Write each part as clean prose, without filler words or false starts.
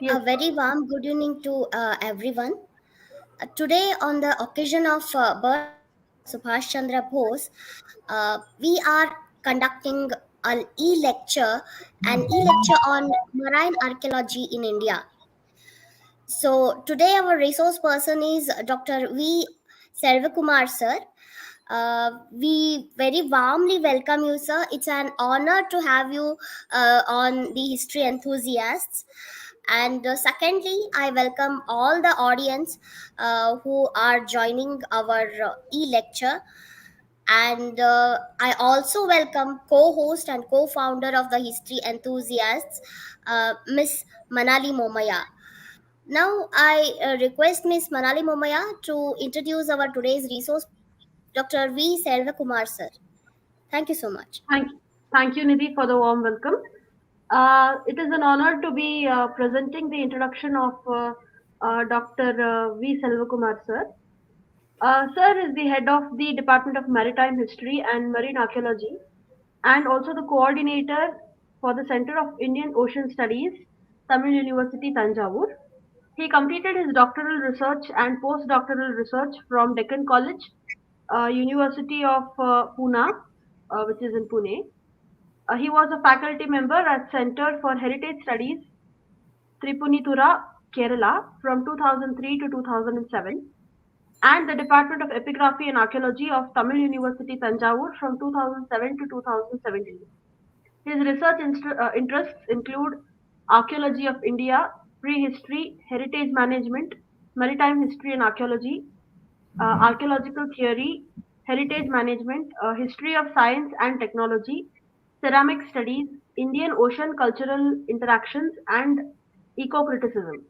Yes, A very warm good evening to everyone. Today, on the occasion of birth of Subhash Chandra Bose, we are conducting an e-lecture on marine archaeology in India. So today, our resource person is Dr. V Selvakumar sir. We very warmly welcome you, sir. It's an honor to have you on the history enthusiasts. And secondly, I welcome all the audience who are joining our e-lecture. And I also welcome co-host and co-founder of the History Enthusiasts, Miss Manali Momaya. Now, I request Miss Manali Momaya to introduce our today's resource person, Dr. V. Selvakumar, sir. Thank you so much. thank, thank you, Nidhi, for the warm welcome. It is an honor to be presenting the introduction of Dr. V. Selvakumar, sir. Sir is the head of the Department of Maritime History and Marine Archaeology, and also the coordinator for the Center of Indian Ocean Studies, Tamil University, Thanjavur. He completed his doctoral research and postdoctoral research from Deccan College, University of Pune, which is in Pune. He was a faculty member at Center for Heritage Studies, Tripunitura, Kerala, from 2003 to 2007, and the Department of Epigraphy and Archaeology of Tamil University, Thanjavur, from 2007 to 2017. His research interests include archaeology of India, prehistory, heritage management, maritime history and archaeology, archaeological theory, heritage management, history of science and technology, ceramic studies, Indian ocean cultural interactions, and eco criticism.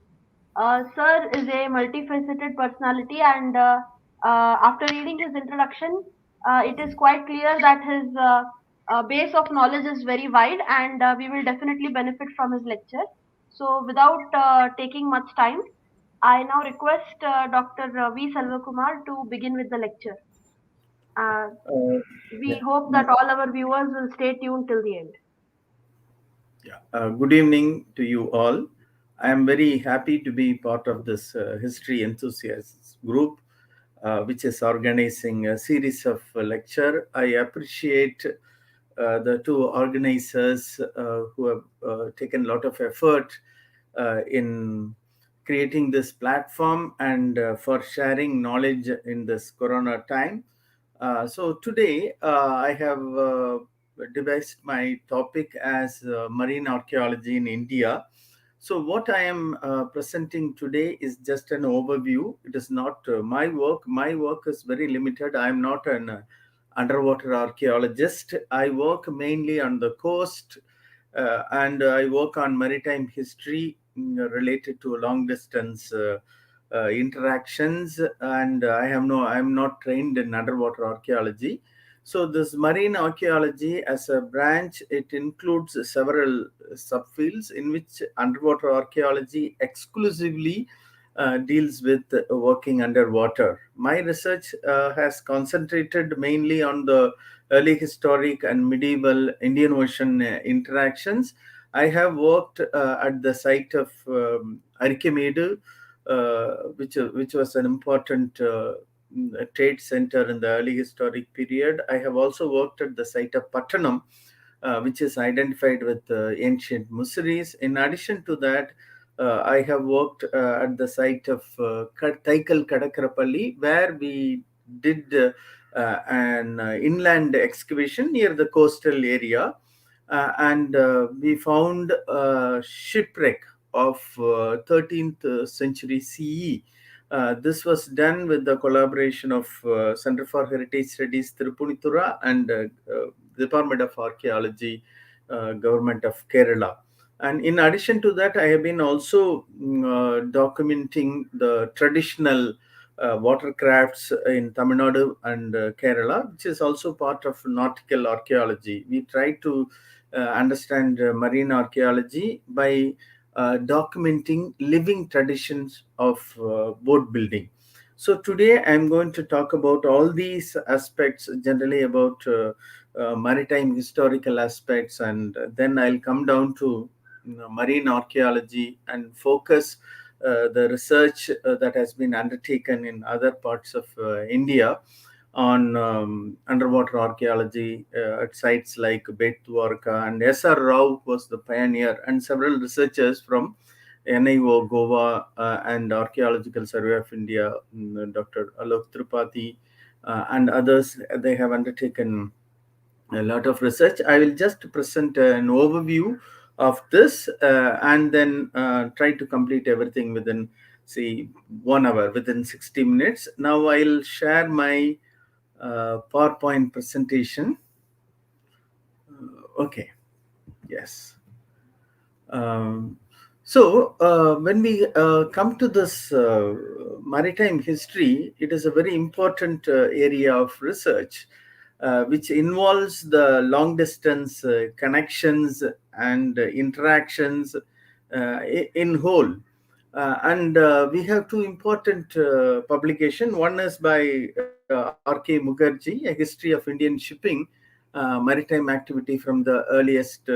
Sir is a multifaceted personality, and after reading his introduction, it is quite clear that his base of knowledge is very wide, and we will definitely benefit from his lecture. So, without taking much time, I now request Dr. V. Selvakumar to begin with the lecture. Uh, Uh, we yeah. hope that all our viewers will stay tuned till the end. Yeah. Good evening to you all. I am very happy to be part of this history enthusiasts group, which is organizing a series of lecture. I appreciate the two organizers who have taken a lot of effort in creating this platform and for sharing knowledge in this corona time. So today I have devised my topic as marine archaeology in India. So what I am presenting today is just an overview. It is not my work. My work is very limited. I am not an underwater archaeologist. I work mainly on the coast, and I work on maritime history related to long distance interactions, and I'm not trained in underwater archaeology. So this marine archaeology as a branch, it includes several subfields in which underwater archaeology exclusively deals with working underwater. My research has concentrated mainly on the early historic and medieval Indian Ocean interactions. I have worked at the site of Archimedes, which was an important trade center in the early historic period. I have also worked at the site of Pattanam, which is identified with ancient Musaris. In addition to that, I have worked at the site of Thaikal Kadakarapalli, where we did an inland excavation near the coastal area, and we found a shipwreck of 13th century CE. This was done with the collaboration of Center for Heritage Studies Tirupunitura and Department of Archaeology, Government of Kerala. And in addition to that, I have been also documenting the traditional watercrafts in Tamil Nadu and Kerala, which is also part of nautical archaeology. We try to understand marine archaeology by documenting living traditions of boat building. So today I'm going to talk about all these aspects, generally about maritime historical aspects, and then I'll come down to marine archaeology and focus the research that has been undertaken in other parts of India on underwater archaeology at sites like Betwarka, and S.R. Rao was the pioneer, and several researchers from NIO, Goa, and Archaeological Survey of India, Dr. Alok Tripathi, and others. They have undertaken a lot of research. I will just present an overview of this and then try to complete everything within, say, 1 hour, within 60 minutes. Now I'll share my PowerPoint presentation. Okay, yes. Um, when we come to this maritime history, it is a very important area of research, which involves the long distance connections and interactions in whole. And we have two important publications. One is by R.K. Mukherjee, A History of Indian Shipping, Maritime Activity from the Earliest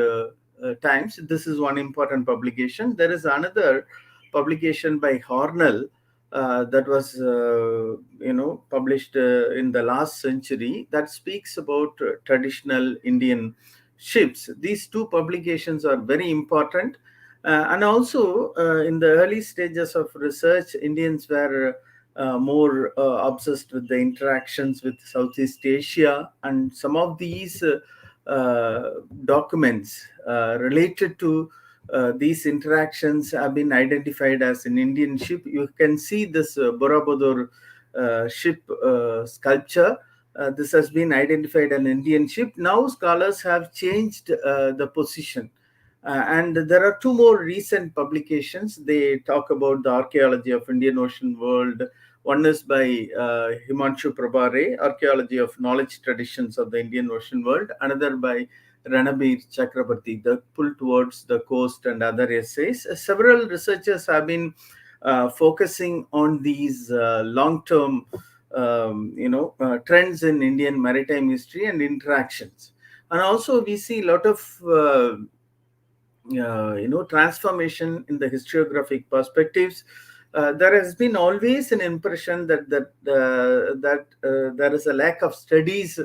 Times. This is one important publication. There is another publication by Hornell that was published in the last century, that speaks about traditional Indian ships. These two publications are very important. And also, in the early stages of research, Indians were more obsessed with the interactions with Southeast Asia, and some of these documents related to these interactions have been identified as an Indian ship. You can see this Borobudur ship sculpture. This has been identified an Indian ship. Now scholars have changed the position. And there are two more recent publications. They talk about the archaeology of Indian Ocean world. One is by Himanshu Prabhare, Archaeology of Knowledge Traditions of the Indian Ocean World. Another by Ranabir Chakrabarti, The Pull Towards the Coast and Other Essays. Several researchers have been focusing on these long-term trends in Indian maritime history and interactions. And also we see a lot of transformation in the historiographic perspectives. There has been always an impression that there is a lack of studies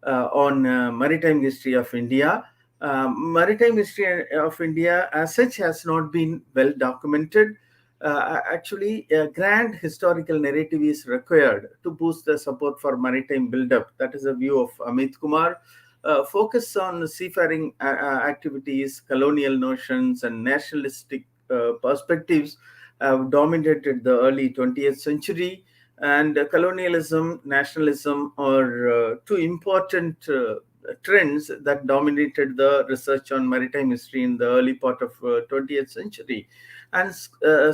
on maritime history of India. Maritime history of India as such has not been well documented. Actually, a grand historical narrative is required to boost the support for maritime build-up. That is the view of Amit Kumar. Focus on seafaring activities, colonial notions, and nationalistic perspectives have dominated the early 20th century. And colonialism, nationalism are two important trends that dominated the research on maritime history in the early part of 20th century. And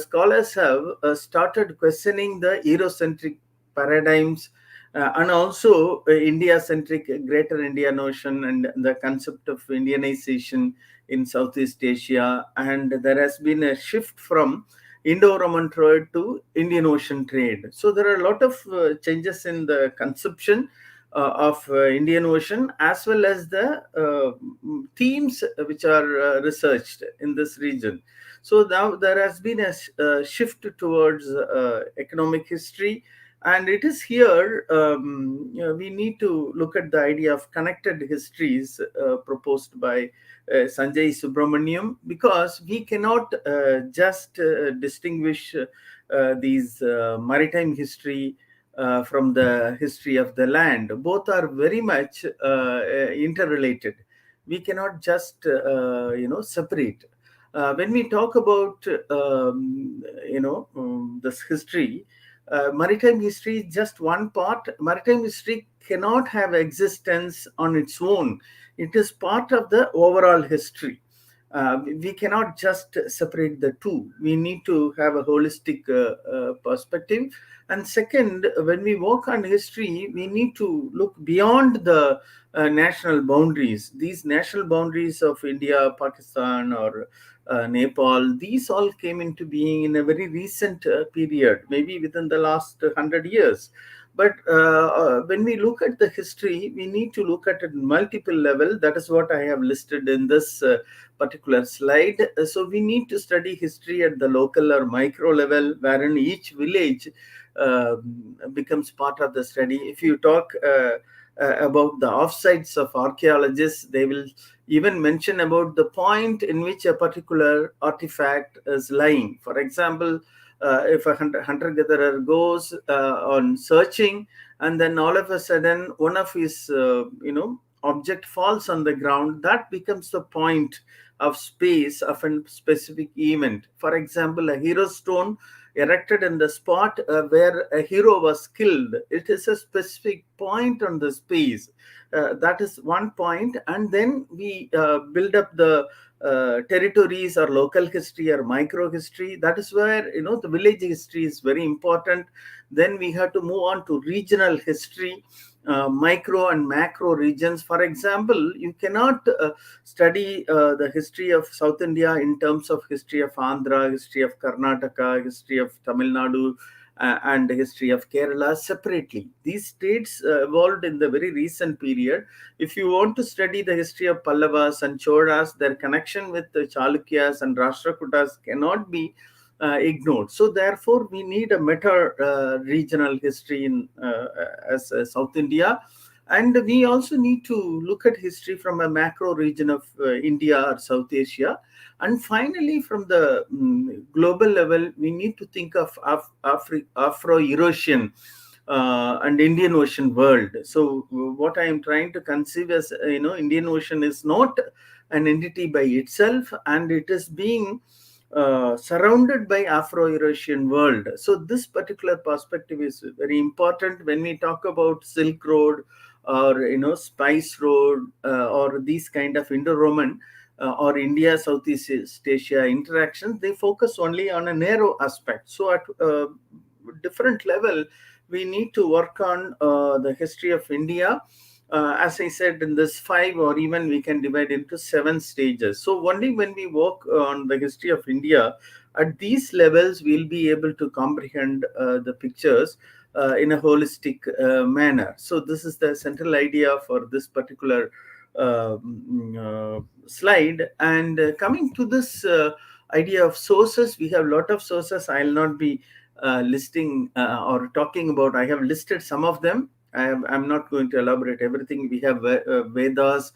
scholars have started questioning the Eurocentric paradigms and also India-centric Greater India notion and the concept of Indianization in Southeast Asia. And there has been a shift from Indo-Roman trade to Indian Ocean trade. So there are a lot of changes in the conception of Indian Ocean, as well as the themes which are researched in this region. So now there has been a shift towards economic history. And it is here we need to look at the idea of connected histories proposed by Sanjay Subramaniam, because we cannot just distinguish these maritime history from the history of the land. Both are very much interrelated. We cannot just separate. When we talk about this history, maritime history is just one part. Maritime history cannot have existence on its own. It is part of the overall history. We cannot just separate the two. We need to have a holistic perspective. And second, when we work on history, we need to look beyond the national boundaries. These national boundaries of India, Pakistan, or Nepal, these all came into being in a very recent period, maybe within the last 100 years. But when we look at the history, we need to look at it multiple level. That is what I have listed in this particular slide. So we need to study history at the local or micro level, wherein each village uh, becomes part of the study. If you talk about the offsites of archaeologists, they will even mention about the point in which a particular artifact is lying. For example, if a hunter-gatherer goes on searching, and then all of a sudden one of his object falls on the ground, that becomes the point of space of a specific event. For example, a hero stone erected in the spot where a hero was killed, it is a specific point on the space. That is one point. And then we build up the territories or local history or micro history. That is where the village history is very important. Then we have to move on to regional history, micro and macro regions. For example, you cannot study the history of South India in terms of history of Andhra, history of Karnataka, history of Tamil Nadu, and history of Kerala separately. These states evolved in the very recent period. If you want to study the history of Pallavas and Cholas, their connection with the Chalukyas and Rashtrakutas cannot be ignored. So therefore, we need a meta regional history in as South India. And we also need to look at history from a macro region of India or South Asia. And finally, from the global level, we need to think of Afro-Eurasian and Indian Ocean world. So what I am trying to conceive as, Indian Ocean is not an entity by itself, and it is being surrounded by Afro-Eurasian world. So this particular perspective is very important when we talk about Silk Road or Spice Road or these kind of Indo-Roman or India Southeast Asia interactions. They focus only on a narrow aspect. So at different level, we need to work on the history of India. As I said, in this 5, or even we can divide into 7 stages. So only when we work on the history of India at these levels, we'll be able to comprehend the pictures in a holistic manner. So this is the central idea for this particular slide. And coming to this idea of sources, we have a lot of sources. I'll not be listing or talking about. I have listed some of them. I'm not going to elaborate everything. We have Vedas,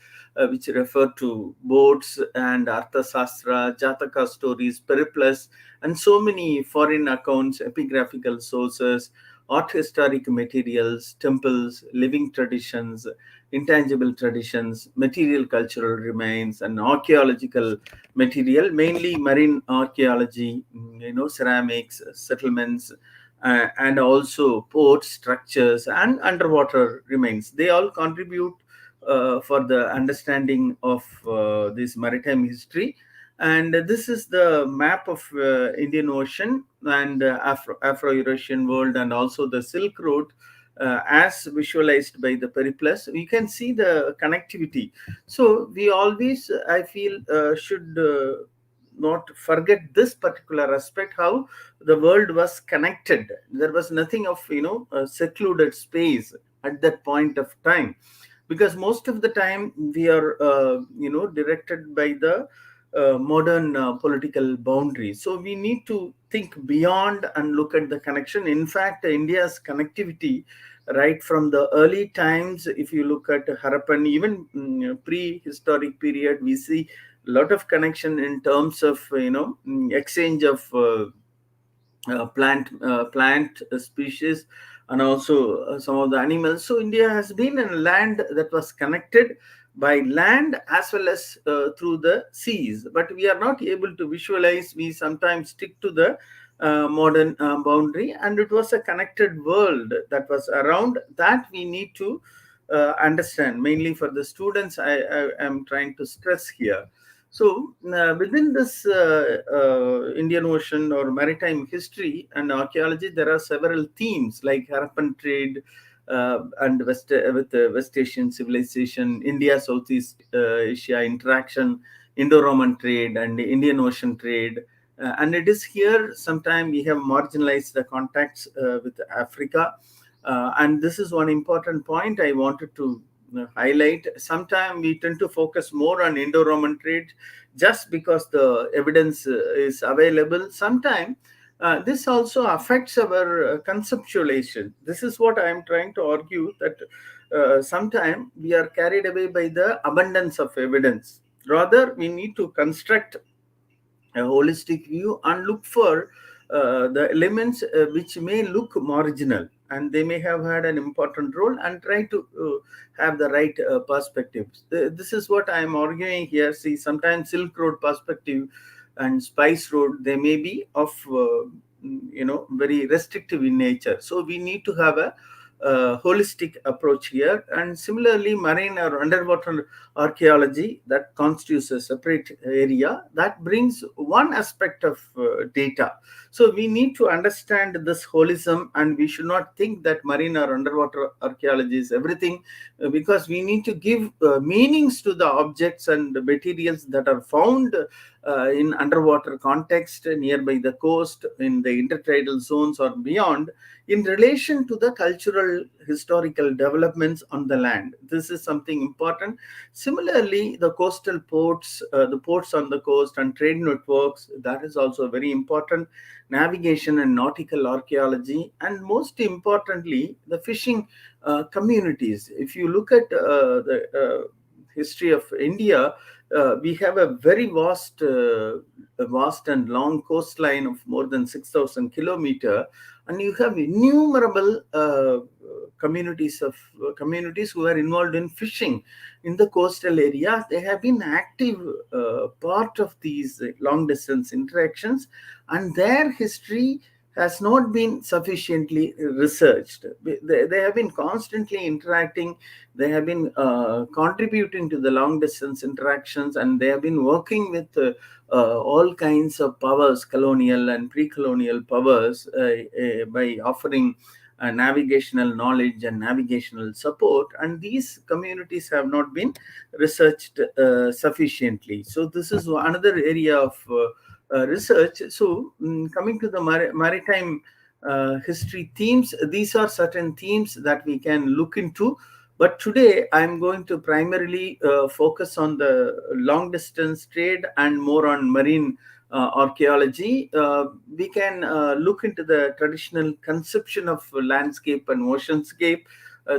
which refer to boats and Arthasastra, Jataka stories, Periplus, and so many foreign accounts, epigraphical sources, art historic materials, temples, living traditions, intangible traditions, material cultural remains, and archaeological material, mainly marine archaeology, ceramics, settlements, and also port structures and underwater remains. They all contribute for the understanding of this maritime history. And this is the map of Indian Ocean and Afro-Eurasian world, and also the Silk Road as visualized by the Periplus. We can see the connectivity. So we always, I feel, should not forget this particular aspect, how the world was connected. There was nothing of a secluded space at that point of time, because most of the time we are directed by the modern political boundaries. So we need to think beyond and look at the connection. In fact, India's connectivity right from the early times, if you look at Harappan, even prehistoric period, we see a lot of connection in terms of exchange of plant species, and also some of the animals. So India has been a land that was connected by land as well as through the seas, but we are not able to visualize. We sometimes stick to the modern boundary, and it was a connected world that was around that we need to understand. Mainly for the students, I am trying to stress here. So within this Indian Ocean or maritime history and archaeology, there are several themes like Harappan trade and with the West Asian civilization, India Southeast Asia interaction, Indo-Roman trade, and Indian Ocean trade. And it is here sometime we have marginalized the contacts with Africa. And this is one important point I wanted to highlight. Sometimes we tend to focus more on Indo-Roman trade just because the evidence is available. Sometimes this also affects our conceptualization. This is what I am trying to argue, that sometimes we are carried away by the abundance of evidence. Rather, we need to construct a holistic view and look for the elements which may look marginal and they may have had an important role, and try to have the right perspectives. This is what I am arguing here. See, sometimes Silk Road perspective and Spice Road, they may be of very restrictive in nature. So we need to have a holistic approach here. And similarly, marine or underwater archaeology, that constitutes a separate area that brings one aspect of data. So we need to understand this holism, and we should not think that marine or underwater archaeology is everything, because we need to give meanings to the objects and the materials that are found in underwater context, nearby the coast, in the intertidal zones or beyond, in relation to the cultural historical developments on the land. This is something important. Similarly, the coastal ports, the ports on the coast and trade networks, that is also very important. Navigation and nautical archaeology, and most importantly, the fishing communities. If you look at the history of India, we have a very vast and long coastline of more than 6,000 kilometers, and you have innumerable communities who are involved in fishing in the coastal area. They have been active part of these long distance interactions, and their history has not been sufficiently researched. They have been constantly interacting. They have been contributing to the long distance interactions, and they have been working with all kinds of powers, colonial and pre-colonial powers, by offering navigational knowledge and navigational support. And these communities have not been researched sufficiently. So this is another area of research. So coming to the maritime history themes, these are certain themes that we can look into. But today I'm going to primarily focus on the long distance trade and more on marine archaeology. We can look into the traditional conception of landscape and oceanscape.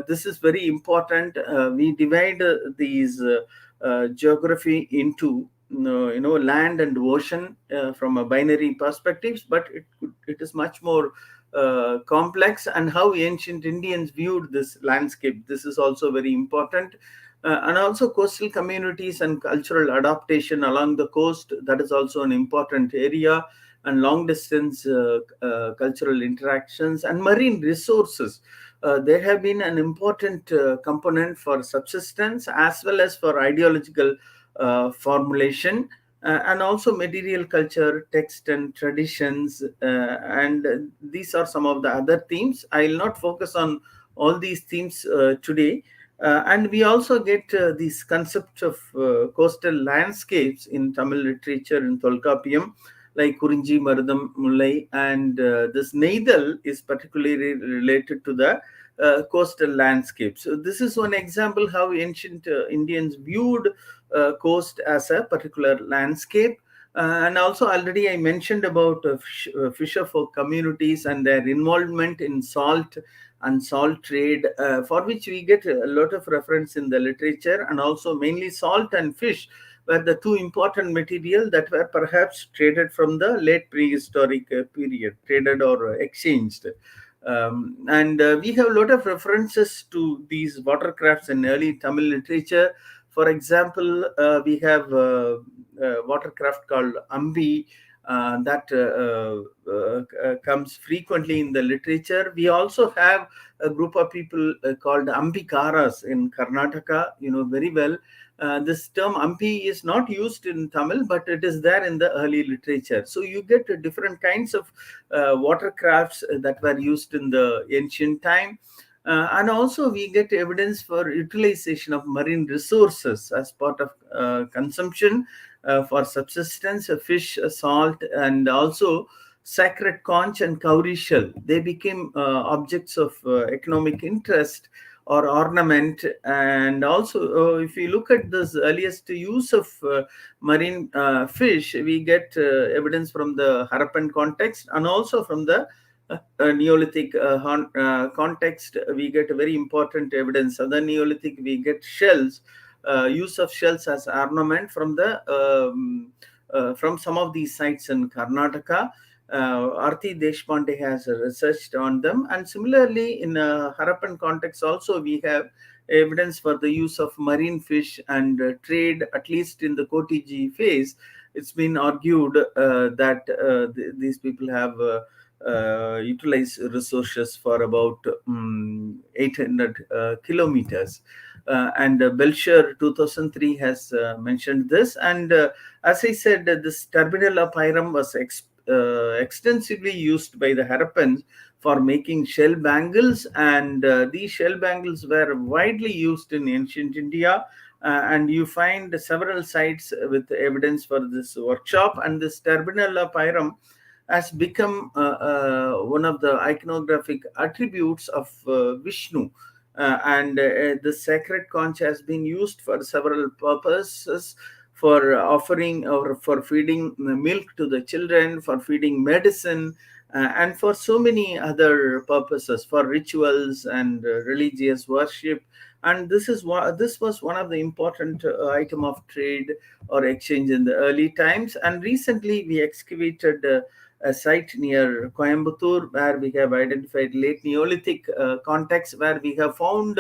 This is very important. We divide these geography into land and ocean from a binary perspectives, but it is much more complex. And how ancient Indians viewed this landscape, this is also very important. And also coastal communities and cultural adaptation along the coast, that is also an important area. And long distance cultural interactions and marine resources, they have been an important component for subsistence as well as for ideological formulation, and also material culture, text and traditions. And these are some of the other themes. I will not focus on all these themes today. And we also get this concept of coastal landscapes in Tamil literature in Tolkappiyam, like Kurinji, Marudam, Mullai, and this Neidal is particularly related to the coastal landscape. So this is one example how ancient Indians viewed coast as a particular landscape. And also already I mentioned about fisher folk communities and their involvement in salt and salt trade, for which we get a lot of reference in the literature. And also mainly salt and fish were the two important material that were perhaps traded from the late prehistoric period, traded or exchanged. And we have a lot of references to these watercrafts in early Tamil literature. For example, we have a watercraft called Ambi that comes frequently in the literature. We also have a group of people called Ambikaras in Karnataka, very well. This term Ampi is not used in Tamil, but it is there in the early literature. So you get different kinds of watercrafts that were used in the ancient time. And also we get evidence for utilization of marine resources as part of consumption for subsistence, fish, salt, and also sacred conch and cowrie shell. They became objects of economic interest or ornament. And also, if you look at this earliest use of marine fish, we get evidence from the Harappan context and also from the Neolithic context. We get very important evidence. Other Neolithic, we get shells, use of shells as ornament from some of these sites in Karnataka. Arti Deshpande has researched on them, and similarly in Harappan context also we have evidence for the use of marine fish and trade, at least in the Kotiji phase. It's been argued that these people have utilized resources for about 800 kilometers. And Belcher 2003 has mentioned this. And as I said, this Turbinella pyrum was extensively used by the Harappans for making shell bangles, and these shell bangles were widely used in ancient India. And you find several sites with evidence for this workshop. And this Turbinella pyrum has become one of the iconographic attributes of Vishnu. And the sacred conch has been used for several purposes, for offering or for feeding milk to the children, for feeding medicine, and for so many other purposes, for rituals and religious worship. And this was one of the important item of trade or exchange in the early times. And recently we excavated a site near Coimbatore where we have identified late Neolithic context, where we have found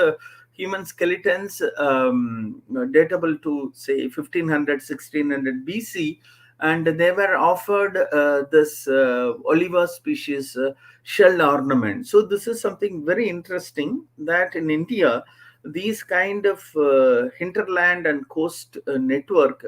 human skeletons datable to say 1500 1600 BC, and they were offered this oliva species shell ornament. So this is something very interesting, that in India these kind of hinterland and coast network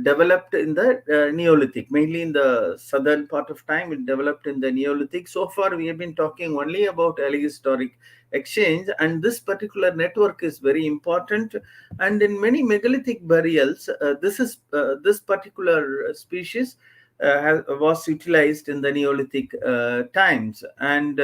developed in the Neolithic, mainly in the southern part of time. It developed in the Neolithic. So far we have been talking only about early historic exchange, and this particular network is very important. And in many megalithic burials, this particular species was utilized in the Neolithic times. And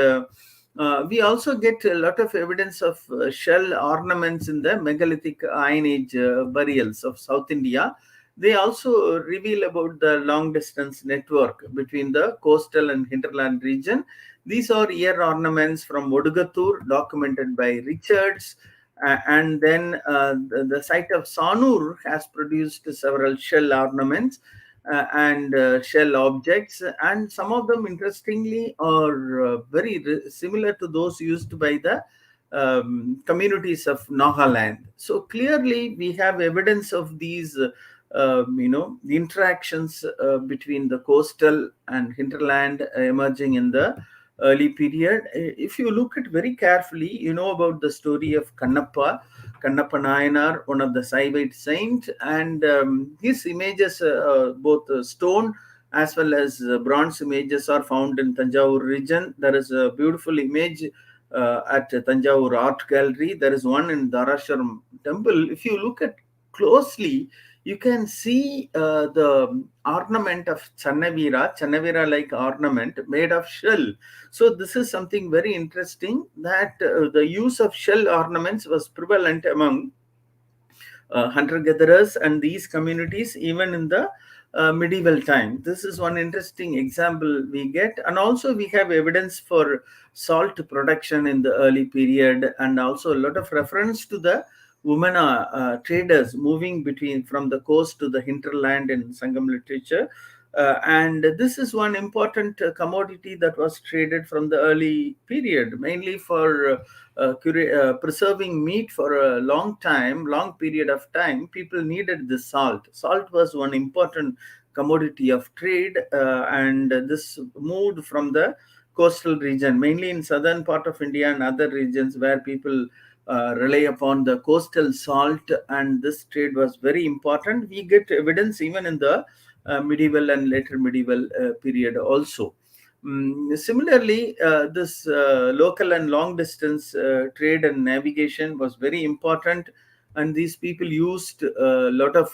we also get a lot of evidence of shell ornaments in the megalithic Iron Age burials of South India. They also reveal about the long distance network between the coastal and hinterland region. These are ear ornaments from Odugatur, documented by Richards. And then the site of Sanur has produced several shell ornaments and shell objects, and some of them interestingly are very similar to those used by the communities of Nagaland. So clearly we have evidence of these the interactions between the coastal and hinterland emerging in the early period. If you look at very carefully, you know about the story of Kannappa Nayanar, one of the Saivite saint, and his images, both stone as well as bronze images, are found in Thanjavur region. There is a beautiful image at Thanjavur Art Gallery. There is one in Dharasharam temple. If you look at closely, you can see the ornament of Channavira like ornament made of shell. So this is something very interesting, that the use of shell ornaments was prevalent among hunter-gatherers and these communities even in the medieval time. This is one interesting example we get. And also we have evidence for salt production in the early period, and also a lot of reference to the women traders moving from the coast to the hinterland in Sangam literature. And this is one important commodity that was traded from the early period, mainly for preserving meat for a long period of time. People needed this salt. Salt was one important commodity of trade, and this moved from the coastal region, mainly in southern part of India and other regions where people rely upon the coastal salt, and this trade was very important. We get evidence even in the medieval and later medieval period also. Similarly, this local and long distance trade and navigation was very important, and these people used a lot of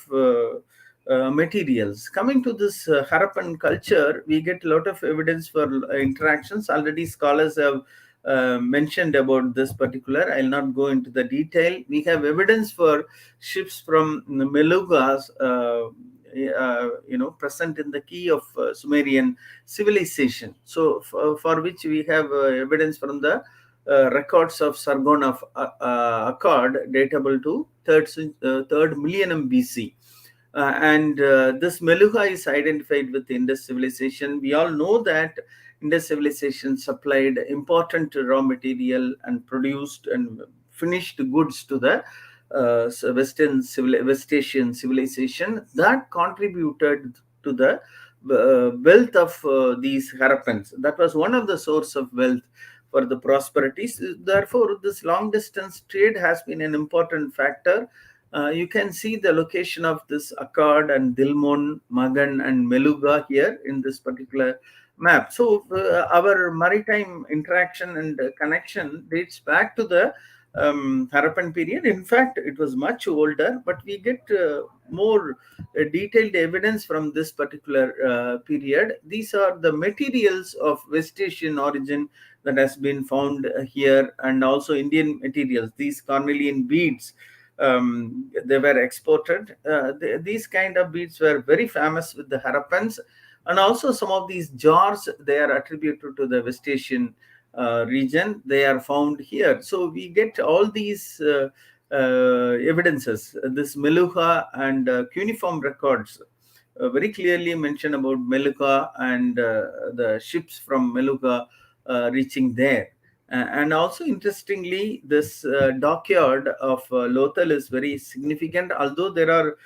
materials. Coming to this Harappan culture, we get a lot of evidence for interactions. Already scholars have mentioned about this particular. I'll not go into the detail. We have evidence for ships from the Melugas, present in the key of Sumerian civilization. So, for which we have evidence from the records of Sargon of Akkad, datable to third millennium BC. And this Meluha is identified with Indus civilization. We all know that Indus civilization supplied important raw material and produced and finished goods to the West Asian civilization that contributed to the wealth of these Harappans. That was one of the source of wealth for the prosperities. Therefore, this long distance trade has been an important factor. You can see the location of this Akkad and Dilmun, Magan, and Meluga here in this particular map. So our maritime interaction and connection dates back to the Harappan period. In fact, it was much older, but we get more detailed evidence from this particular period. These are the materials of West Asian origin that has been found here, and also Indian materials. These cornelian beads, they were exported. These kind of beads were very famous with the Harappans, and also some of these jars, they are attributed to the West Asian region. They are found here. So we get all these evidences. This Meluha and cuneiform records very clearly mention about Meluha and the ships from Meluha reaching there. And also, interestingly, this dockyard of Lothal is very significant. Although there are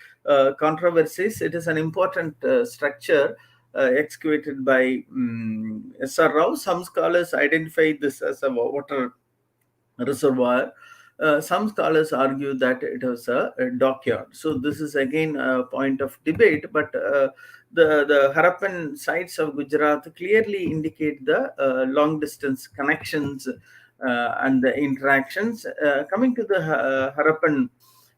controversies, it is an important structure excavated by S.R. Rao. Some scholars identify this as a water reservoir. Some scholars argue that it was a dockyard. So this is again a point of debate, but the Harappan sites of Gujarat clearly indicate the long distance connections and the interactions. Coming to the Harappan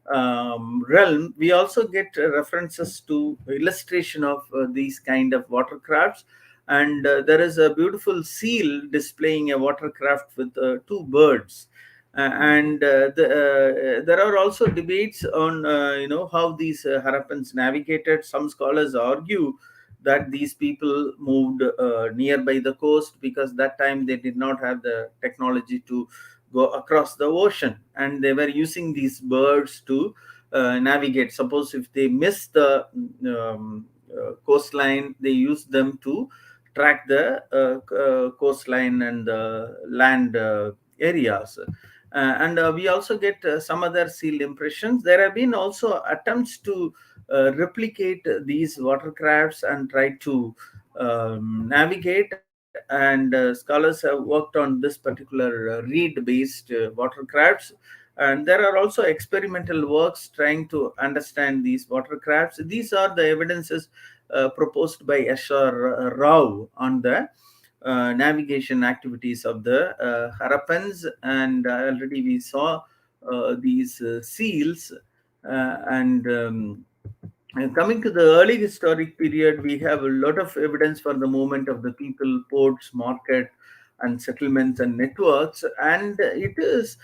realm, we also get references to illustration of these kind of watercrafts, and there is a beautiful seal displaying a watercraft with two birds. There are also debates on how these Harappans navigated. Some scholars argue that these people moved nearby the coast, because that time they did not have the technology to go across the ocean, and they were using these birds to navigate. Suppose if they miss the coastline, they use them to track the coastline and the land areas. We also get some other seal impressions. There have been also attempts to replicate these watercrafts and try to navigate, and scholars have worked on this particular reed-based watercrafts. And there are also experimental works trying to understand these watercrafts. These are the evidences proposed by S.R. Rao on the navigation activities of the Harappans, and already we saw these seals. And coming to the early historic period, we have a lot of evidence for the movement of the people, ports, market, and settlements and networks. And it is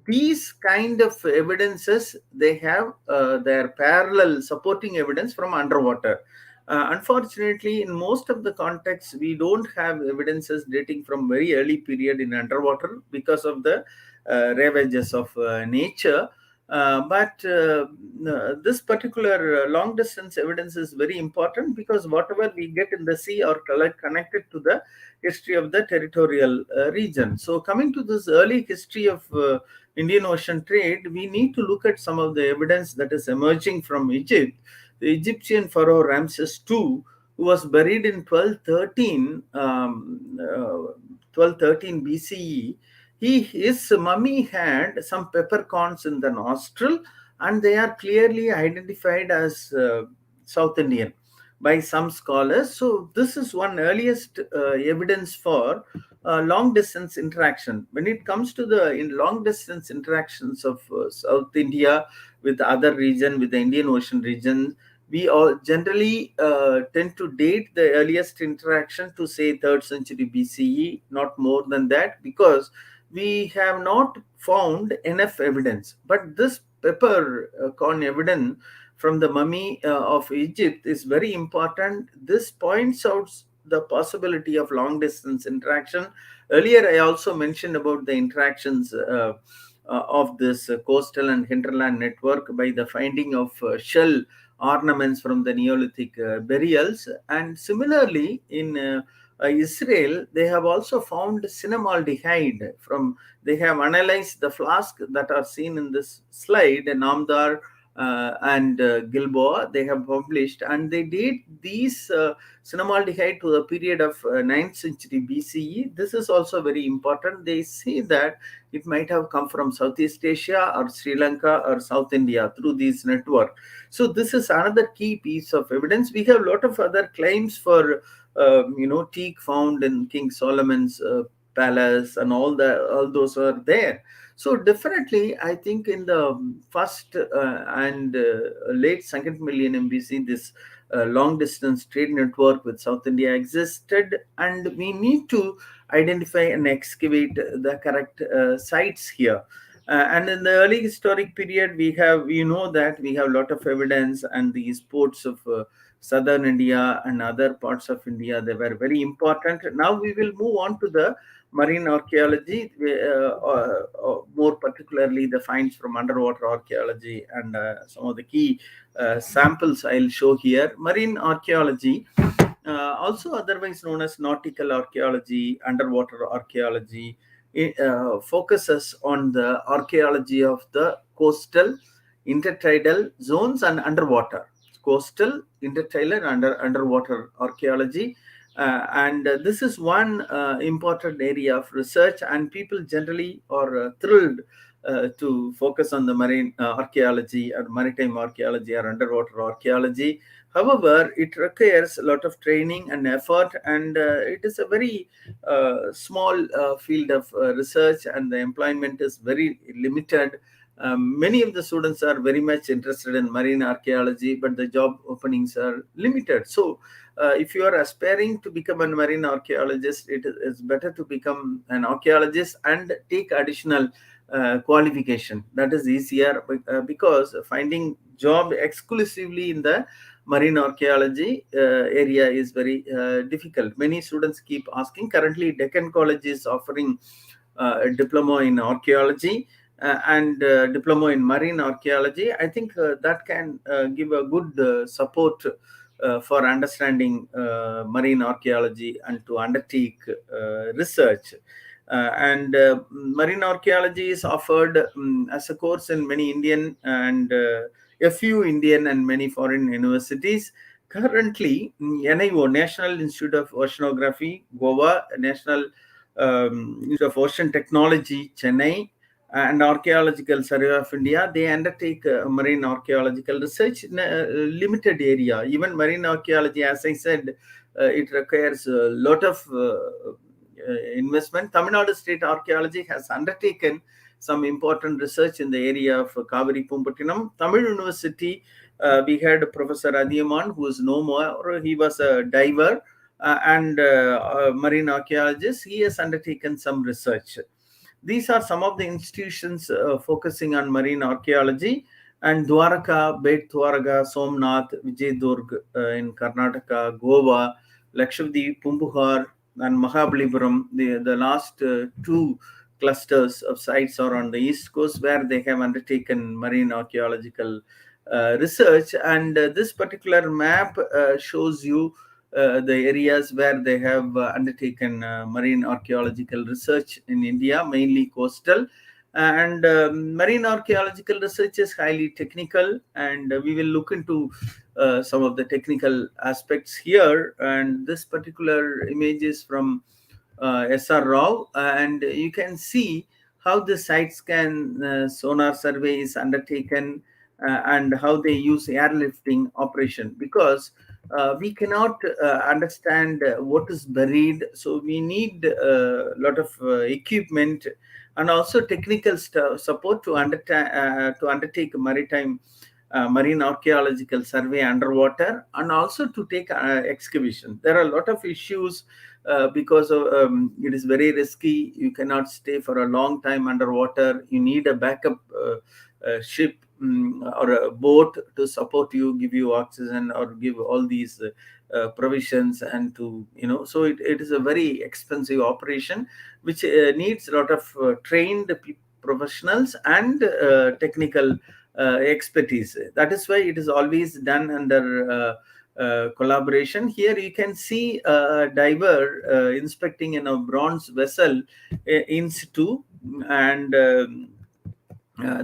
these kind of evidences, they have their parallel supporting evidence from underwater. Unfortunately, in most of the contexts, we don't have evidences dating from very early period in underwater because of the ravages of nature. But this particular long distance evidence is very important, because whatever we get in the sea are connected to the history of the territorial region. So coming to this early history of Indian Ocean trade, we need to look at some of the evidence that is emerging from Egypt. The Egyptian pharaoh Ramses II, who was buried in 1213 BCE, his mummy had some peppercorns in the nostril, and they are clearly identified as South Indian by some scholars. So this is one earliest evidence for long distance interaction. When it comes to the long distance interactions of South India with the other region, with the Indian Ocean region, we all generally tend to date the earliest interaction to say 3rd century BCE, not more than that, because we have not found enough evidence. But this peppercorn evidence from the mummy of Egypt is very important. This points out the possibility of long distance interaction. Earlier, I also mentioned about the interactions of this coastal and hinterland network by the finding of shell ornaments from the Neolithic burials. And similarly, in Israel, they have also found cinnamaldehyde from, they have analyzed the flask that are seen in this slide, Namdar and Gilboa, they have published, and they date these cinnamaldehyde to the period of 9th century BCE. This is also very important. They say that it might have come from Southeast Asia or Sri Lanka or South India through these network. So this is another key piece of evidence. We have a lot of other claims for teak found in King Solomon's palace, and all those are there. So definitely, I think in the first and late 2nd millennium BC, this long distance trade network with South India existed, and we need to identify and excavate the correct sites here. And in the early historic period, we know that we have a lot of evidence, and these ports of southern India and other parts of India, they were very important. Now we will move on to the marine archaeology, more particularly the finds from underwater archaeology, and some of the key samples I'll show here. Marine archaeology, also otherwise known as nautical archaeology, underwater archaeology, focuses on the archaeology of the coastal, intertidal zones and underwater. Coastal, intertidal, and underwater archaeology. And this is one important area of research, and people generally are thrilled to focus on the marine archaeology or maritime archaeology or underwater archaeology. However, it requires a lot of training and effort, and it is a very small field of research, and the employment is very limited. Many of the students are very much interested in marine archaeology, but the job openings are limited. So, if you are aspiring to become a marine archaeologist, it is better to become an archaeologist and take additional qualification. That is easier because finding job exclusively in the marine archaeology area is very difficult. Many students keep asking. Currently, Deccan College is offering a diploma in archaeology and diploma in marine archaeology. I think that can give a good support for understanding marine archaeology and to undertake research. And marine archaeology is offered as a course in many Indian and a few Indian and many foreign universities. Currently, NIO, National Institute of Oceanography, Goa, National Institute of Ocean Technology, Chennai, and Archaeological Survey of India, they undertake marine archaeological research in a limited area. Even marine archaeology, as I said, it requires a lot of investment. Tamil Nadu State Archaeology has undertaken some important research in the area of Kaveri Pumpattinam. Tamil University, we had Professor Adiyaman, who is no more. He was a diver and marine archaeologist. He has undertaken some research. These are some of the institutions focusing on marine archaeology. And Dwaraka, Bet Dwaraka, Somnath, Vijayadurg in Karnataka, Goa, Lakshadweep, Pumbuhar, and Mahabalipuram, the last two clusters of sites are on the east coast, where they have undertaken marine archaeological research. And this particular map shows you the areas where they have undertaken marine archaeological research in India, mainly coastal. And marine archaeological research is highly technical, and we will look into some of the technical aspects here. And this particular image is from SR Rao, and you can see how the site scan sonar survey is undertaken, and how they use airlifting operation, because we cannot understand what is buried. So we need a lot of equipment and also technical support to undertake maritime marine archaeological survey underwater, and also to take excavation. There are a lot of issues because of it is very risky. You cannot stay for a long time underwater. You need a backup ship or a boat to support you, give you oxygen, or give all these provisions, and to so it is a very expensive operation which needs a lot of trained professionals and technical expertise. That is why it is always done under collaboration. Here you can see a diver inspecting in a bronze vessel in situ, and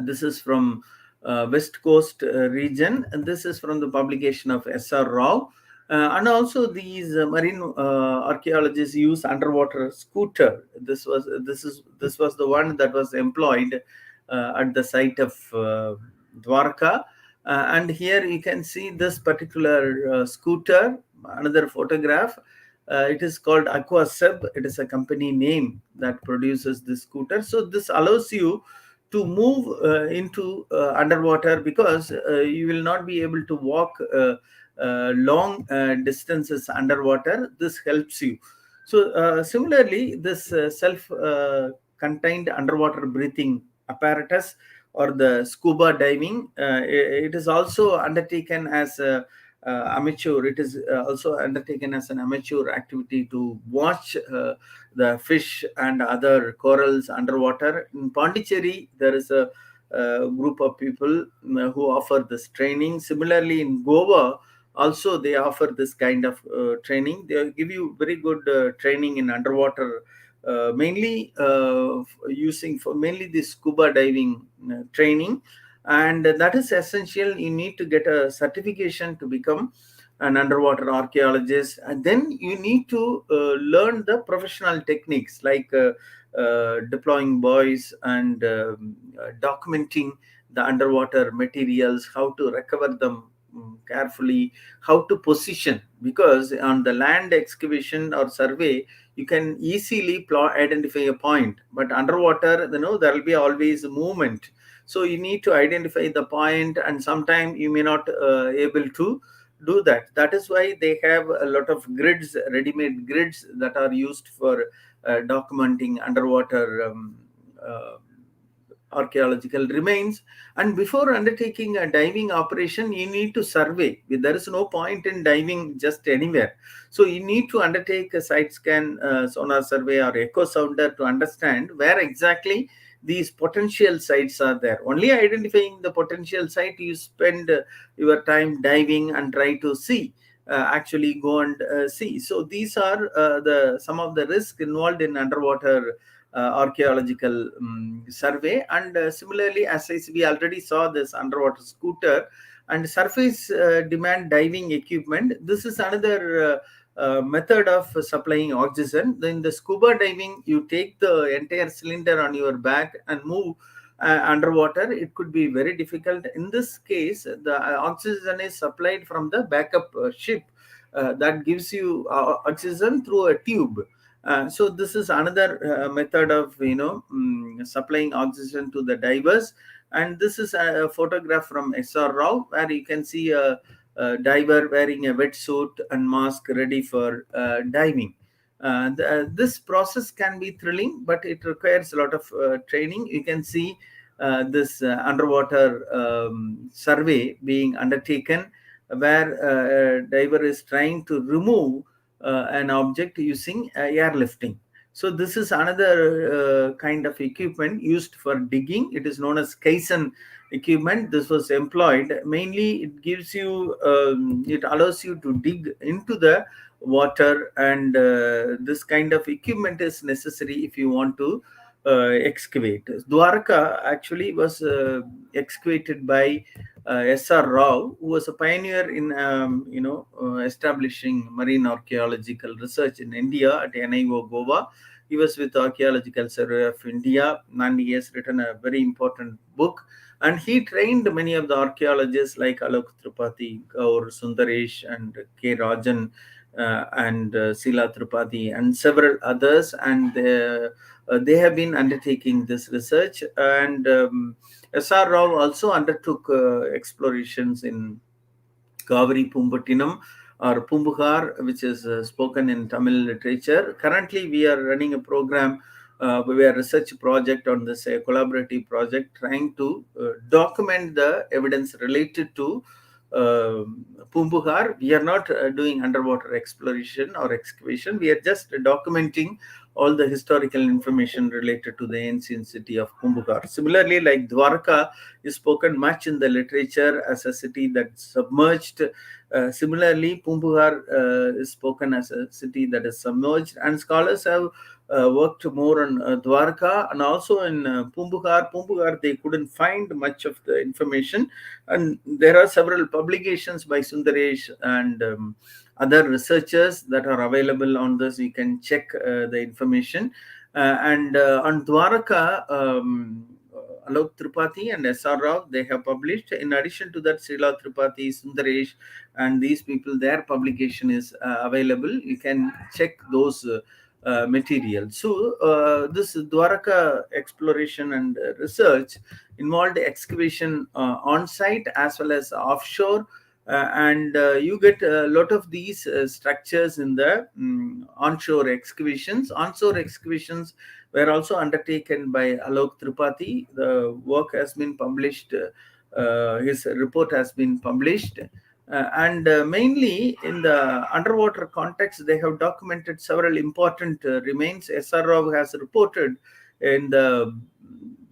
this is from West Coast region, and this is from the publication of S.R. Rao. And also these marine archaeologists use underwater scooter. This was the one that was employed at the site of Dwarka. And here you can see this particular scooter. Another photograph. It is called Aquaseb. It is a company name that produces this scooter. So this allows you to move into underwater, because you will not be able to walk long distances underwater. This helps you. So similarly, this self-contained underwater breathing apparatus, or the scuba diving, it is also undertaken as a amateur. It is also undertaken as an amateur activity to watch the fish and other corals underwater. In Pondicherry, there is a group of people who offer this training. Similarly, in Goa, also they offer this kind of training. They give you very good training in underwater, mainly using for mainly the scuba diving training, and that is essential. You need to get a certification to become an underwater archaeologist, and then you need to learn the professional techniques like deploying buoys and documenting the underwater materials, how to recover them carefully, how to position, because on the land excavation or survey you can easily identify a point, but underwater there will be always movement. So you need to identify the point, and sometimes you may not able to do that. That is why they have a lot of grids, ready-made grids, that are used for documenting underwater archaeological remains. And before undertaking a diving operation, you need to survey. There is no point in diving just anywhere. So you need to undertake a side scan, sonar survey, or echo sounder to understand where exactly these potential sites are there. Only identifying the potential site, you spend your time diving and try to see, actually go and see. So these are the some of the risks involved in underwater archaeological survey. And similarly, as we already saw this underwater scooter and surface demand diving equipment. This is another method of supplying oxygen. In the scuba diving, you take the entire cylinder on your back and move underwater. It could be very difficult. In this case, the oxygen is supplied from the backup ship that gives you oxygen through a tube. So this is another method of supplying oxygen to the divers. And this is a photograph from S.R. Rao, where you can see a diver wearing a wetsuit and mask, ready for diving. This process can be thrilling, but it requires a lot of training. You can see this underwater survey being undertaken, where a diver is trying to remove an object using airlifting. So this is another kind of equipment used for digging. It is known as Kaizen equipment. This was employed mainly. It gives you, it allows you to dig into the water, and this kind of equipment is necessary if you want to excavate. Dwarka actually was excavated by S.R. Rao, who was a pioneer in establishing marine archaeological research in India at NIO Goa. He was with Archaeological Survey of India, and he has written a very important book. And he trained many of the archaeologists like Alok Tripathi, Kaur, Sundaresh, and K. Rajan and Sila Tripathi and several others, and they have been undertaking this research. And S.R. Rao also undertook explorations in Kaveri Pumbuttinam or Pumbugar, which is spoken in Tamil literature. Currently, we are running a program, we are research project on this, a collaborative project trying to document the evidence related to uh, Pumbugar. We are not doing underwater exploration or excavation. We are just documenting all the historical information related to the ancient city of Pumbugar. Similarly, like Dwarka is spoken much in the literature as a city that submerged. Similarly, Pumbugar is spoken as a city that is submerged, and scholars have worked more on Dwarka and also in Pumbugar. Pumbugar, they couldn't find much of the information, and there are several publications by Sundaresh and other researchers that are available on this. You can check the information. And on Dwaraka, Alok Tripathi and S.R. Rao, they have published. In addition to that, Srila Tripathi, Sundaresh, and these people, their publication is available. You can check those materials. So this Dwaraka exploration and research involved excavation on site as well as offshore. And you get a lot of these structures in the onshore excavations. Onshore excavations were also undertaken by Alok Tripathi. The work has been published, his report has been published. And mainly in the underwater context, they have documented several important remains. S.R. Rao has reported in the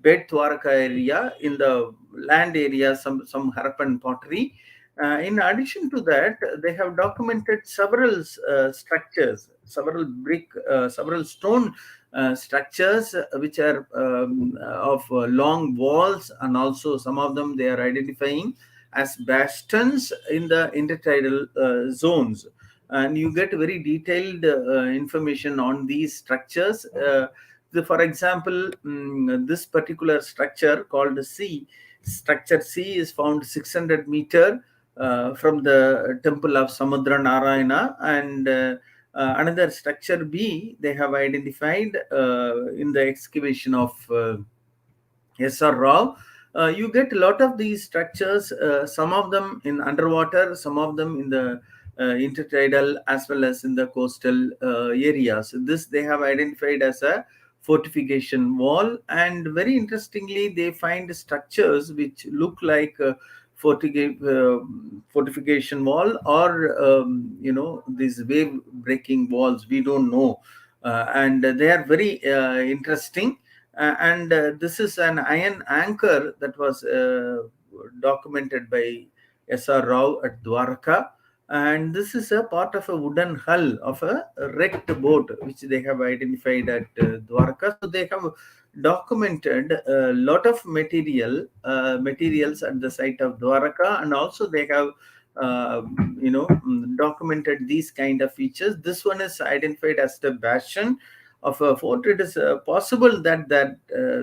Bet Dwaraka area, in the land area, some Harappan pottery. In addition to that, they have documented several structures, several brick, several stone structures which are of long walls, and also some of them they are identifying as bastions in the intertidal zones. And you get very detailed information on these structures. For example, this particular structure called structure C is found 600 meter from the temple of Samudra Narayana, and another structure B they have identified in the excavation of S.R. Rao. You get a lot of these structures, some of them in underwater, some of them in the intertidal as well as in the coastal areas. This they have identified as a fortification wall, and very interestingly, they find structures which look like fortification wall, or these wave breaking walls. We don't know, and they are very interesting. And this is an iron anchor that was documented by S.R. Rao at Dwarka. And this is a part of a wooden hull of a wrecked boat, which they have identified at Dwarka. So they have documented a lot of materials at the site of Dwarka, and also they have documented these kind of features. This one is identified as the bastion of a fort. It is possible that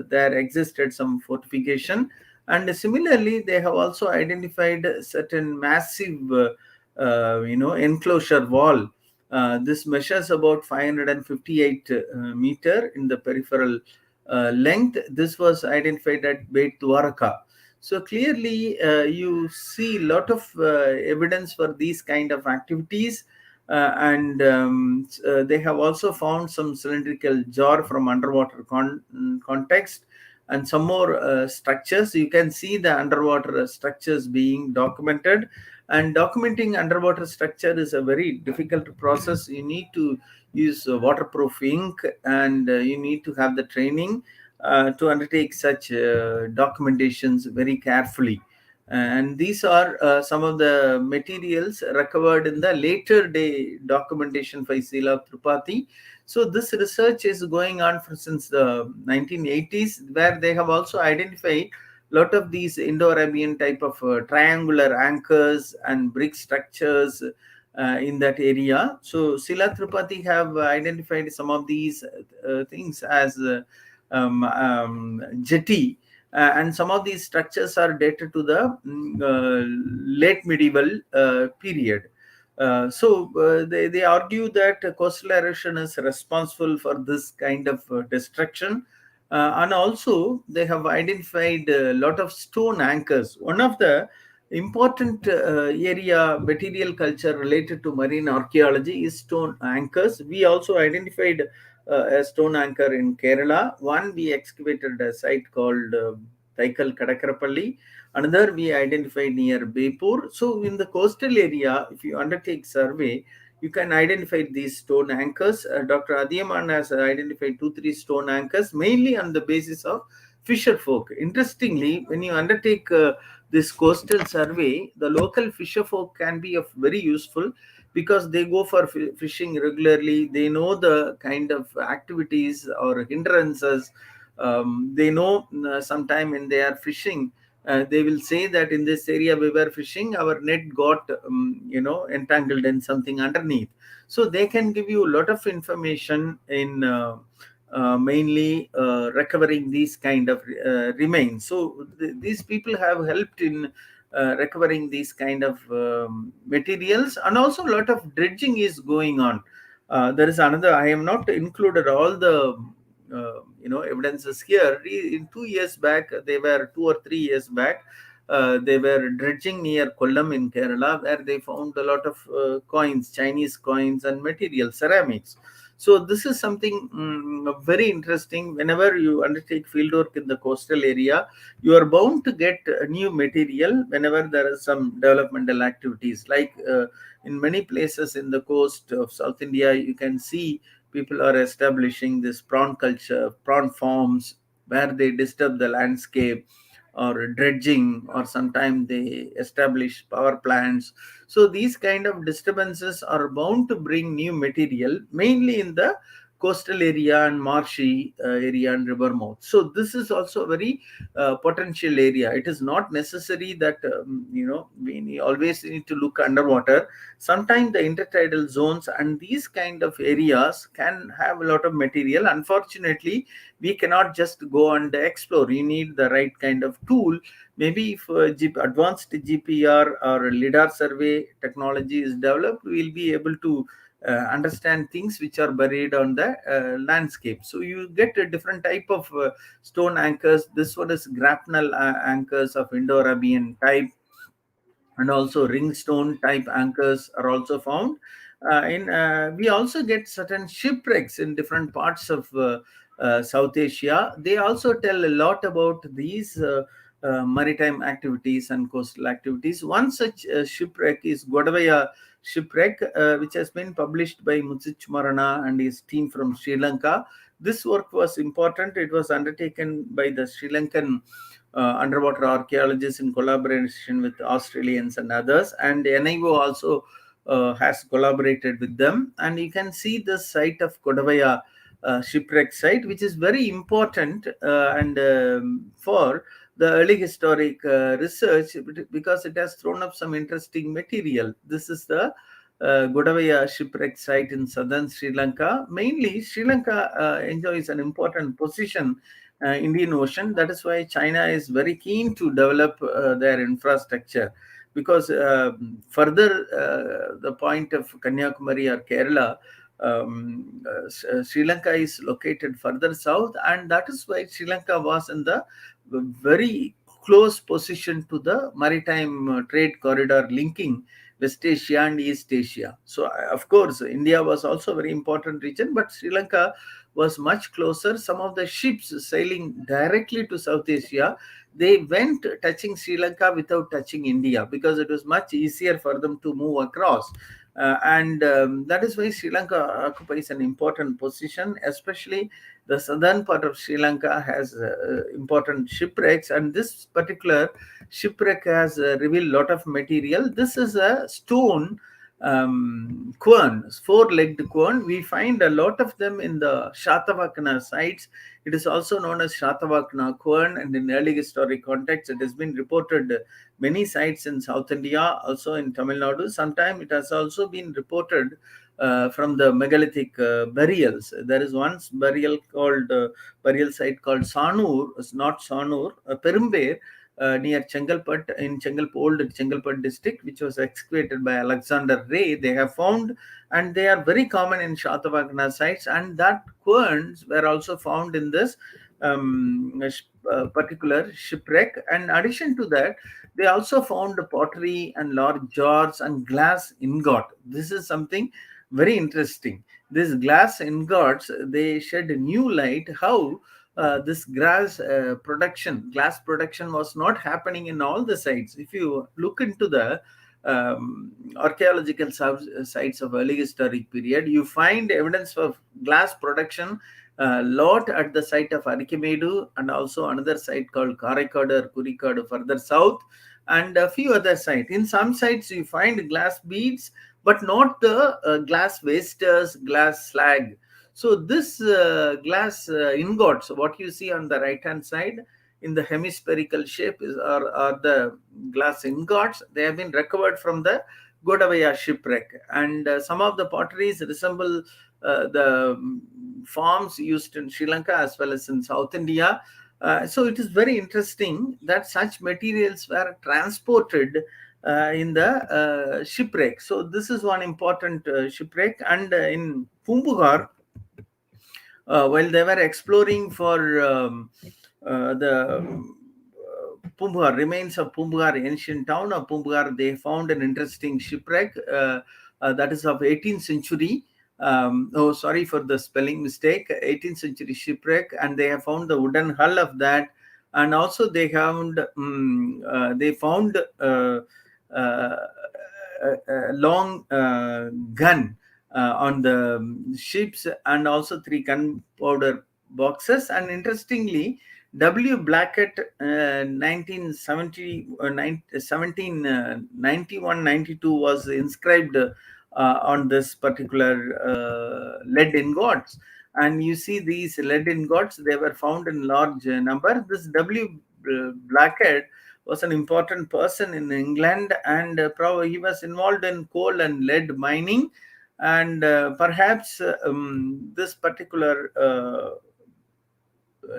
there existed some fortification, and similarly they have also identified certain massive enclosure wall. This measures about 558 meter in the peripheral length. This was identified at Bet Dwaraka. So clearly you see a lot of evidence for these kind of activities. And they have also found some cylindrical jar from underwater context, and some more structures. You can see the underwater structures being documented, and documenting underwater structure is a very difficult process. You need to use waterproof ink, and you need to have the training to undertake such documentations very carefully. And these are some of the materials recovered in the later day documentation by Srila Tripathi. So this research is going on since the 1980s, where they have also identified a lot of these Indo-Arabian type of triangular anchors and brick structures in that area. So Srila Tripathi have identified some of these things as jetty. And some of these structures are dated to the late medieval period. They argue that coastal erosion is responsible for this kind of destruction. And also, they have identified a lot of stone anchors. One of the important area material culture related to marine archaeology is stone anchors. We also identified a stone anchor in Kerala. One, we excavated a site called Thaikal Kadakarapalli. Another we identified near Bepur. So in the coastal area, if you undertake survey, you can identify these stone anchors. Dr. Adiyaman has identified 2-3 stone anchors, mainly on the basis of fisher folk. Interestingly, when you undertake this coastal survey, the local fisher folk can be of very useful because they go for fishing regularly. They know the kind of activities or hindrances. They know sometime when they are fishing, they will say that in this area we were fishing, our net got entangled in something underneath. So they can give you a lot of information in mainly recovering these kind of remains. So these people have helped in recovering these kind of materials, and also a lot of dredging is going on. There is another, I have not included all the evidences here. In 2 years back, they were 2 or 3 years back, they were dredging near Kollam in Kerala, where they found a lot of coins, Chinese coins and material, ceramics. So this is something very interesting. Whenever you undertake fieldwork in the coastal area, you are bound to get new material whenever there is some developmental activities. Like in many places in the coast of South India, you can see people are establishing this prawn culture, prawn farms, where they disturb the landscape, or dredging, or sometimes they establish power plants. So these kind of disturbances are bound to bring new material, mainly in the coastal area and marshy area and river mouth. So this is also a very potential area. It is not necessary that we always need to look underwater. Sometimes the intertidal zones and these kind of areas can have a lot of material. Unfortunately, we cannot just go and explore. You need the right kind of tool. Maybe if advanced GPR or LIDAR survey technology is developed, we will be able to understand things which are buried on the landscape. So you get a different type of stone anchors. This one is grapnel anchors of Indo-Arabian type, and also ringstone type anchors are also found. We also get certain shipwrecks in different parts of South Asia. They also tell a lot about these maritime activities and coastal activities. One such shipwreck is Godavaya shipwreck, which has been published by Mutsuch Marana and his team from Sri Lanka. This work was important. It was undertaken by the Sri Lankan underwater archaeologists in collaboration with Australians and others, and NIO also has collaborated with them. And you can see the site of Kodavaya shipwreck site, which is very important and for the early historic research, because it has thrown up some interesting material. This is the Godavaya shipwreck site in southern Sri Lanka. Mainly, Sri Lanka enjoys an important position Indian Ocean. That is why China is very keen to develop their infrastructure, because further the point of Kanyakumari or Kerala, Sri Lanka is located further south, and that is why Sri Lanka was in the very close position to the maritime trade corridor linking West Asia and East Asia. So, of course, India was also a very important region, but Sri Lanka was much closer. Some of the ships sailing directly to South Asia, they went touching Sri Lanka without touching India, because it was much easier for them to move across. And that is why Sri Lanka occupies an important position. Especially the southern part of Sri Lanka has important shipwrecks, and this particular shipwreck has revealed a lot of material. This is a stone quern, four-legged quern. We find a lot of them in the Shatavakana sites. It is also known as Shatavakana quern, and in early historic context, it has been reported many sites in South India, also in Tamil Nadu. Sometimes it has also been reported from the megalithic burials. There is one burial site called Sanur, it's not Sanur, Perumber. near Chengalpat, in old Chengalpat district, which was excavated by Alexander Ray. They have found, and they are very common in Shatavahana sites, and that querns were also found in this particular shipwreck. And in addition to that, they also found pottery and large jars and glass ingot. This is something very interesting. These glass ingots, they shed a new light how this glass production was not happening in all the sites. If you look into the archaeological sites of early historic period, you find evidence of glass production lot at the site of Archimedu, and also another site called Karaikadu or Kurikadu further south, and a few other sites. In some sites you find glass beads, but not the glass wasters, glass slag. So this glass ingots, what you see on the right hand side in the hemispherical shape are the glass ingots. They have been recovered from the Godavaya shipwreck, and some of the potteries resemble the forms used in Sri Lanka as well as in South India. So it is very interesting that such materials were transported in the shipwreck. So this is one important shipwreck. And in Pumbugar, while they were exploring for the Pumbugar, remains of Pumbugar, ancient town of Pumbugar, they found an interesting shipwreck that is of 18th century. Oh, sorry for the spelling mistake. 18th century shipwreck, and they have found the wooden hull of that, and also they found a long gun on the ships, and also 3 gunpowder boxes. And interestingly, W. Blackett, 1791-92 was inscribed on this particular lead ingots. And you see these lead ingots, they were found in large number. This W. Blackett was an important person in England, and probably he was involved in coal and lead mining. And perhaps this particular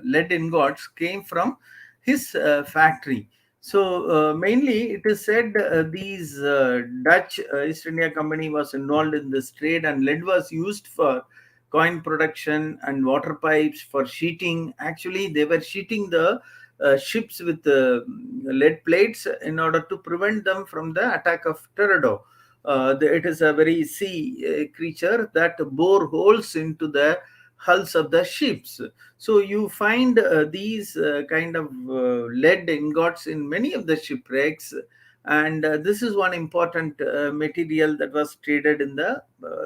lead ingots came from his factory. So mainly it is said these Dutch East India Company was involved in this trade, and lead was used for coin production and water pipes for sheeting. Actually, they were sheeting the ships with lead plates in order to prevent them from the attack of Teredo. It is a very sea creature that bore holes into the hulls of the ships. So you find these kind of lead ingots in many of the shipwrecks, and this is one important material that was traded in the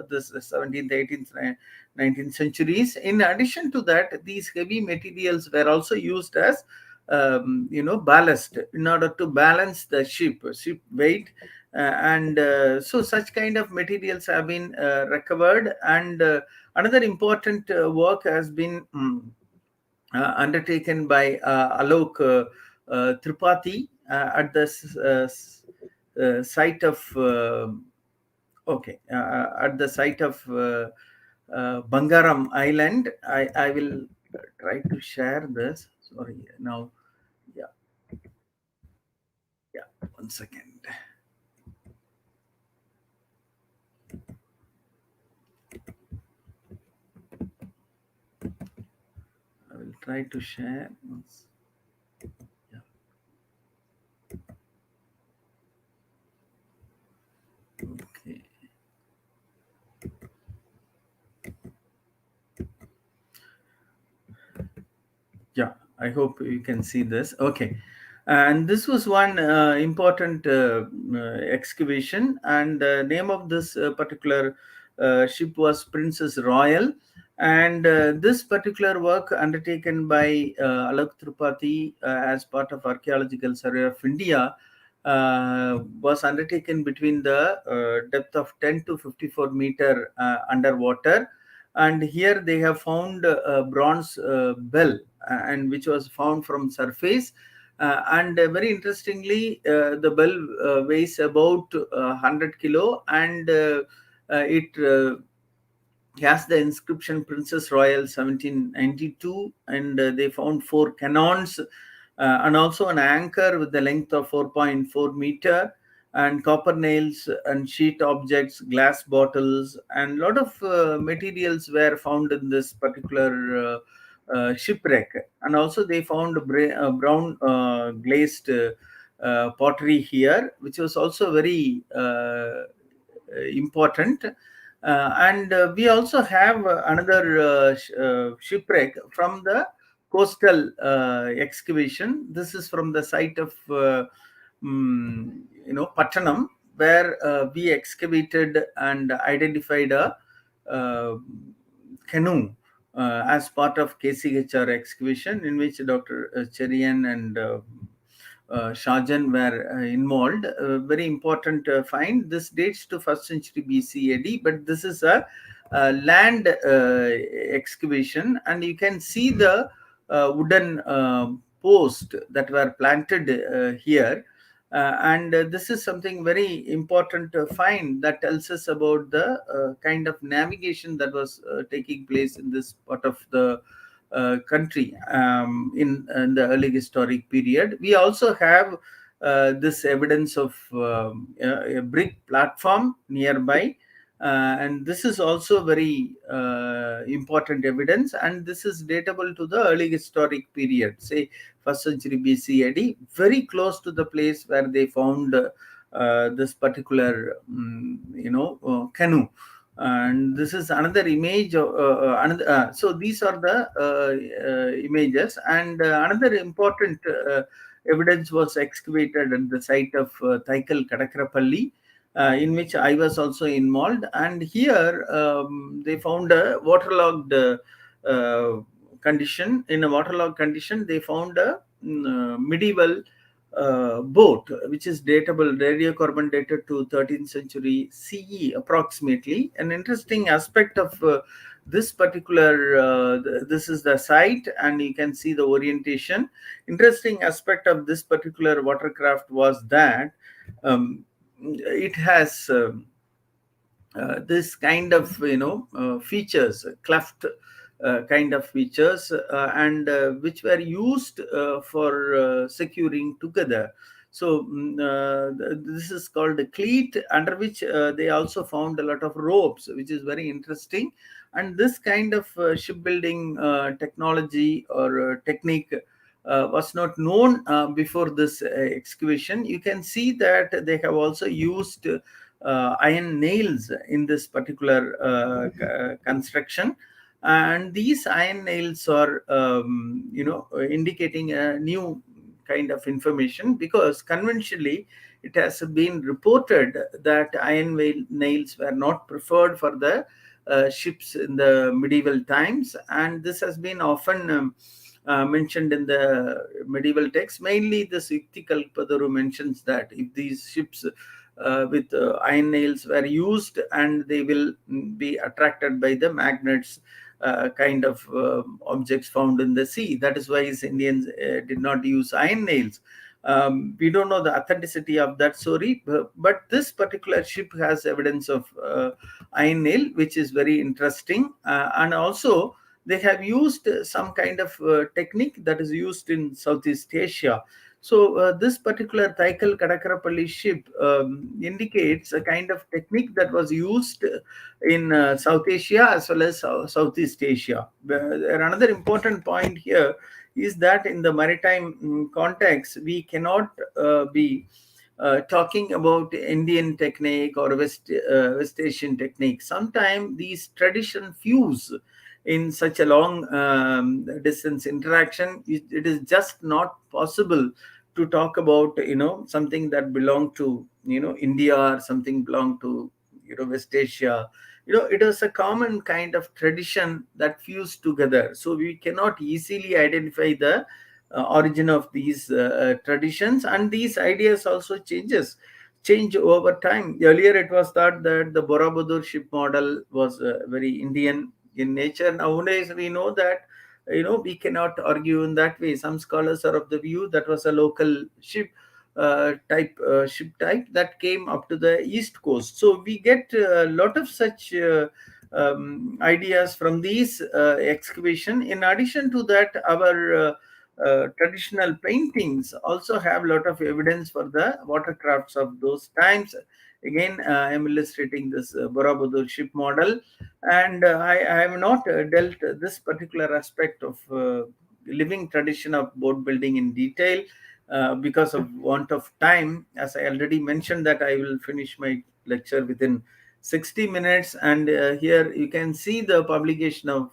this 17th, 18th, 19th centuries. In addition to that, these heavy materials were also used as ballast in order to balance the ship weight. So such kind of materials have been recovered. And another important work has been undertaken by Alok Tripathi at the site of at the site of Bangaram Island. I will try to share this. Sorry, now, yeah, 1 second. I will try to share. Yeah. Okay. Yeah, I hope you can see this. Okay. And this was one important excavation, and the name of this particular ship was Princess Royal. And this particular work undertaken by Alok Tripathi as part of Archaeological Survey of India was undertaken between the depth of 10 to 54 meter underwater. And here they have found a bronze bell, and which was found from surface. And very interestingly, the bell weighs about 100 kilo, and it has the inscription Princess Royal 1792. And they found 4 cannons and also an anchor with the length of 4.4 meter, and copper nails and sheet objects, glass bottles, and a lot of materials were found in this particular shipwreck. And also they found brown glazed pottery here, which was also very important. And we also have another shipwreck from the coastal excavation. This is from the site of Pattanam, where we excavated and identified a uh, canoe as part of KCHR excavation, in which Dr. Cherian and Shahjan were involved. Very important find. This dates to 1st century BC AD, but this is a land excavation, and you can see the wooden post that were planted here. And this is something very important to find, that tells us about the kind of navigation that was taking place in this part of the country in the early historic period. We also have this evidence of a brick platform nearby. And this is also very important evidence, and this is datable to the early historic period, say 1st century BC AD, very close to the place where they found this particular canoe. And this is another image of so these are the images. And another important evidence was excavated at the site of Thaikal Kadakrapalli, in which I was also involved. And here they found a waterlogged condition. In a waterlogged condition, they found a medieval boat, which is datable, radiocarbon dated to 13th century CE approximately. An interesting aspect of this particular, this is the site, and you can see the orientation. Interesting aspect of this particular watercraft was that it has this kind of features, cleft kind of features, and which were used for securing together. So this is called a cleat, under which they also found a lot of ropes, which is very interesting. And this kind of shipbuilding technology or technique was not known before this excavation. You can see that they have also used iron nails in this particular construction. And these iron nails are indicating a new kind of information, because conventionally it has been reported that iron nails were not preferred for the ships in the medieval times. And this has been often mentioned in the medieval text. Mainly the Yukti Kalpadaru mentions that if these ships with iron nails were used, and they will be attracted by the magnets kind of objects found in the sea. That is why Indians did not use iron nails. We don't know the authenticity of that story, but this particular ship has evidence of iron nail, which is very interesting. And also they have used some kind of technique that is used in Southeast Asia. So this particular Thaikal Kadakrapalli ship indicates a kind of technique that was used in South Asia as well as Southeast Asia. Another important point here is that in the maritime context, we cannot be talking about Indian technique or West Asian technique. Sometimes these traditions fuse in such a long distance interaction. It is just not possible to talk about something that belonged to India, or something belonged to West Asia. It was a common kind of tradition that fused together, so we cannot easily identify the origin of these traditions. And these ideas also change over time. Earlier it was thought that the Borobudur ship model was very Indian in nature. Nowadays we know that we cannot argue in that way. Some scholars are of the view that was a local ship type that came up to the east coast. So we get a lot of such ideas from these excavation. In addition to that, our traditional paintings also have a lot of evidence for the watercrafts of those times. Again, I am illustrating this Borobudur ship model, and I have not dealt this particular aspect of living tradition of boat building in detail because of want of time. As I already mentioned, that I will finish my lecture within 60 minutes, and here you can see the publication of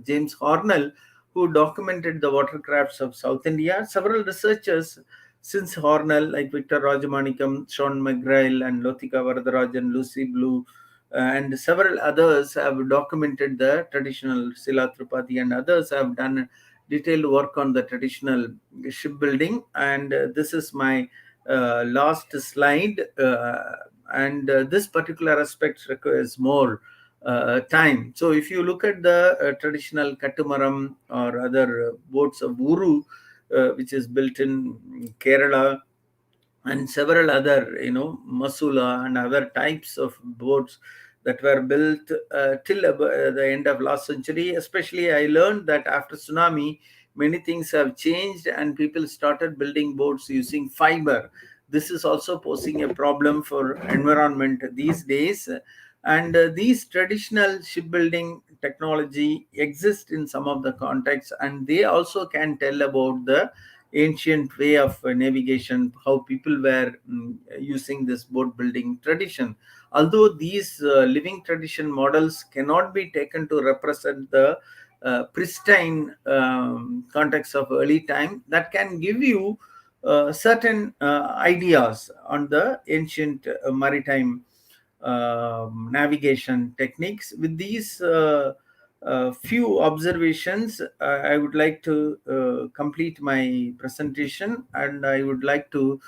James Hornell, who documented the watercrafts of South India. Several researchers since Hornell, like Victor Rajamanikam, Sean McGrail, and Lothika Varadarajan, Lucy Blue, and several others have documented the traditional Sila Tripati, and others have done detailed work on the traditional shipbuilding. And this is my last slide. And this particular aspect requires more time. So if you look at the traditional Katamaram or other boats of Uru, which is built in Kerala, and several other, Masula and other types of boats that were built till the end of last century. Especially, I learned that after tsunami, many things have changed, and people started building boats using fiber. This is also posing a problem for environment these days. And these traditional shipbuilding technology exist in some of the contexts, and they also can tell about the ancient way of navigation, how people were using this boat building tradition. Although these living tradition models cannot be taken to represent the pristine context of early time, that can give you certain ideas on the ancient maritime navigation techniques. With these few observations, I would like to complete my presentation, and I would like to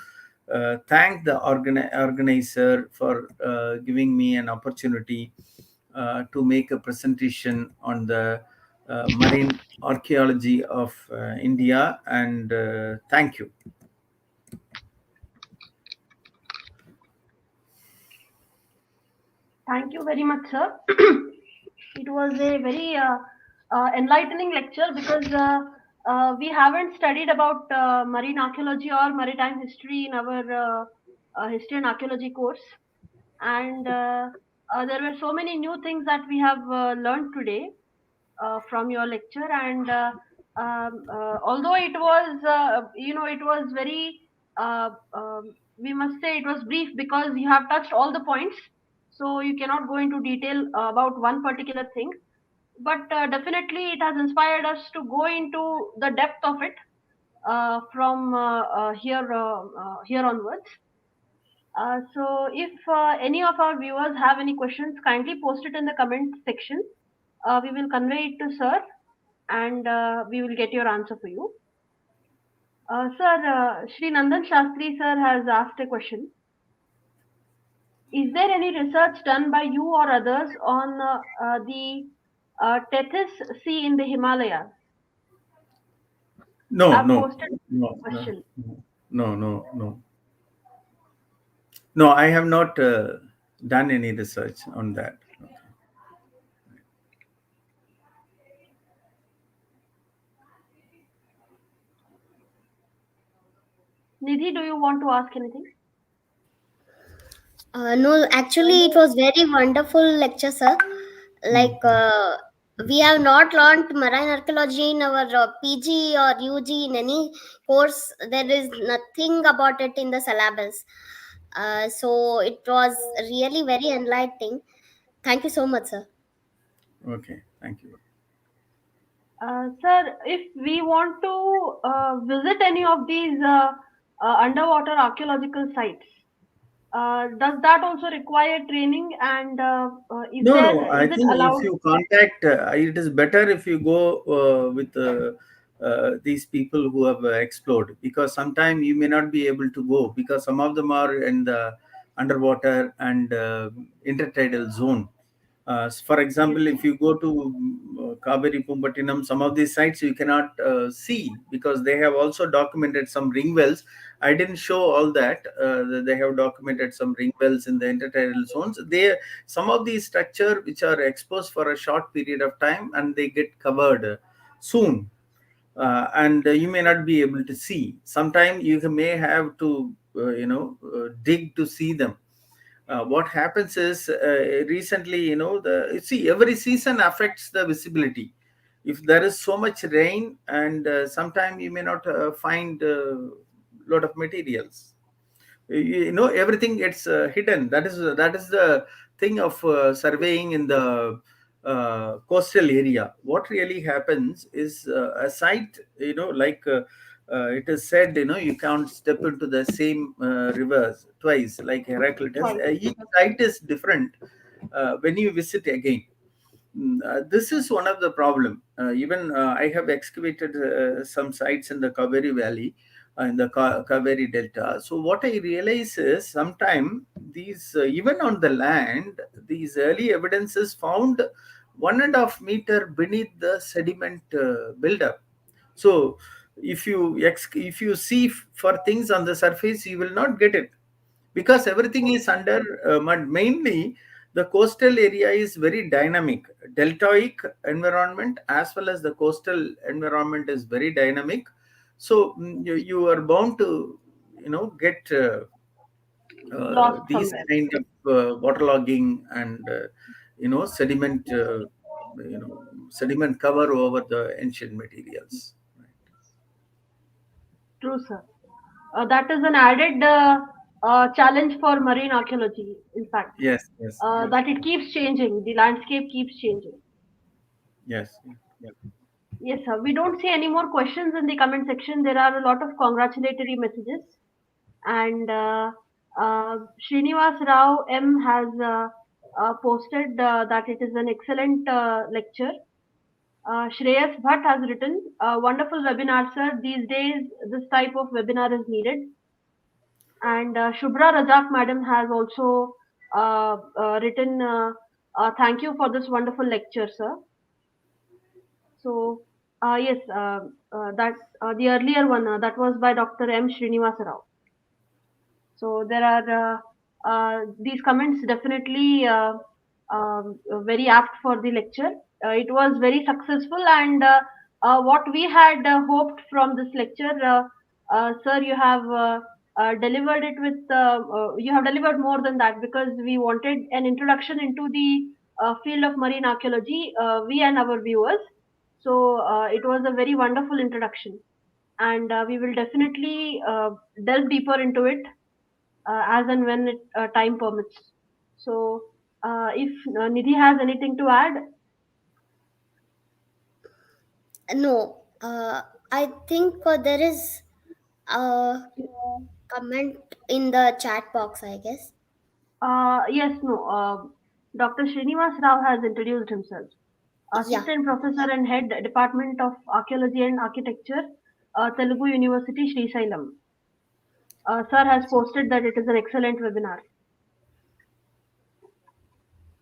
thank the organizer for giving me an opportunity to make a presentation on the marine archaeology of India. And thank you. Thank you very much, sir. It was a very enlightening lecture because we haven't studied about marine archaeology or maritime history in our history and archaeology course, and there were so many new things that we have learned today from your lecture. And although it was, it was very, we must say it was brief because you have touched all the points, so you cannot go into detail about one particular thing. But definitely, it has inspired us to go into the depth of it from here onwards. So, if any of our viewers have any questions, kindly post it in the comment section. We will convey it to sir, and we will get your answer for you. Sir, Shri Nandan Shastri sir has asked a question. Is there any research done by you or others on the Tethys Sea in the Himalayas? No, I've no, posted no, a question. no, no, no. No, I have not done any research on that. Nidhi, do you want to ask anything? No, actually, it was very wonderful lecture, sir. Like we have not learned marine archaeology in our PG or UG in any course. There is nothing about it in the syllabus. So it was really very enlightening. Thank you so much, sir. Okay, thank you. Sir, if we want to visit any of these underwater archaeological sites, does that also require training? And No, no. I is it think if allowed? you contact, it is better if you go with these people who have explored, because sometimes you may not be able to go because some of them are in the underwater and intertidal zone. For Yes, example, sir. if you go to Kaveri Pumpatinam, some of these sites you cannot see because they have also documented some ring wells. I didn't show all that. They have documented some ring wells in the intertidal zones. Some of these structure which are exposed for a short period of time and they get covered soon. and you may not be able to see. Sometimes you may have to dig to see them. What happens is, recently, the see, every season affects the visibility. If there is so much rain, and sometimes you may not find a lot of materials. Everything gets hidden. That is the thing of surveying in the coastal area. What really happens is, a site, it is said, you can't step into the same rivers twice, like Heraclitus. Twice. Each site is different when you visit again. This is one of the problem. Even I have excavated some sites in the Kaveri Valley, in the Kaveri Delta. So what I realize is, sometime these, even on the land, these early evidence is found 1.5 meter beneath the sediment buildup. So if you see for things on the surface, you will not get it, because everything is under mud. Mainly, the coastal area is very dynamic. Deltoic environment as well as the coastal environment is very dynamic. So you are bound to get Lost these somewhere. kind of waterlogging and sediment, sediment cover over the ancient materials. True, sir. That is an added challenge for marine archaeology, in fact, Yes, yes, that it keeps changing, the landscape keeps changing. yes. Yes, sir. We don't see any more questions in the comment section. There are a lot of congratulatory messages. And Srinivas Rao M has posted that it is an excellent lecture. Shreyas Bhatt has written, wonderful webinar, sir. These days, this type of webinar is needed. And Shubhra Rajak madam has also written, thank you for this wonderful lecture, sir. So, yes, that the earlier one that was by Dr. M. Srinivasa Rao. So there are these comments definitely very apt for the lecture. It was very successful, and what we had hoped from this lecture, sir, you have delivered more than that, because we wanted an introduction into the field of marine archaeology, we and our viewers. So it was a very wonderful introduction, and we will definitely delve deeper into it as and when time permits. So, if Nidhi has anything to add, No, I think there is a comment in the chat box, I guess. yes, no. Dr. Srinivas Rao has introduced himself. Yeah. Assistant Professor and Head Department of Archaeology and Architecture, Telugu University, Srisailam. Sir has posted that it is an excellent webinar.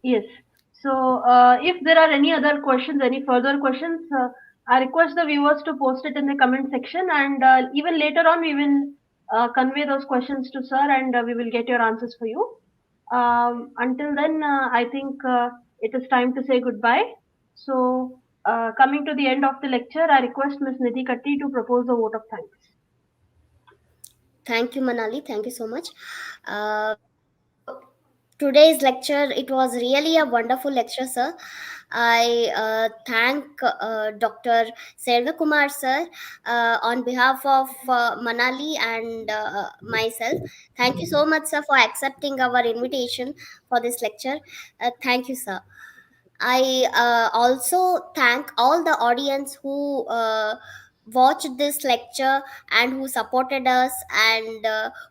Yes. So, if there are any other questions, any further questions, I request the viewers to post it in the comment section, and even later on, we will convey those questions to sir, and we will get your answers for you. Until then, I think it is time to say goodbye. So, coming to the end of the lecture, I request Ms. Nidhi Katti to propose a vote of thanks. Thank you, Manali. Thank you so much. So today's lecture, it was really a wonderful lecture, sir. I thank Dr. Selvakumar sir on behalf of Manali and myself. Thank you so much, sir, for accepting our invitation for this lecture. Thank you, sir. I also thank all the audience who watched this lecture and who supported us and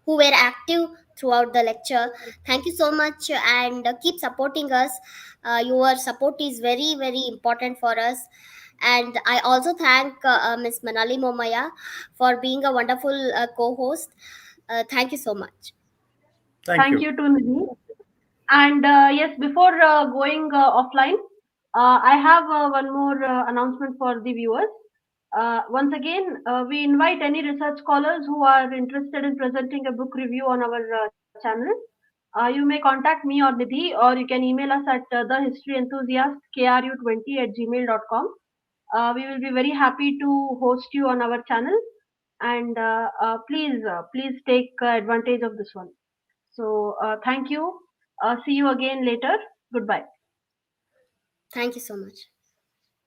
who were active throughout the lecture. Thank you so much and keep supporting us. Your support is very, very important for us. And I also thank Ms. Manali Momaya for being a wonderful co host. Thank you so much. Thank Thank you. you to Nidhi. And yes, before going offline, I have one more announcement for the viewers. Once again, we invite any research scholars who are interested in presenting a book review on our channel. You may contact me or Nidhi, or you can email us at thehistoryenthusiastkru20 at gmail.com. We will be very happy to host you on our channel, and please take advantage of this one. So thank you. See you again later. Goodbye. Thank you so much.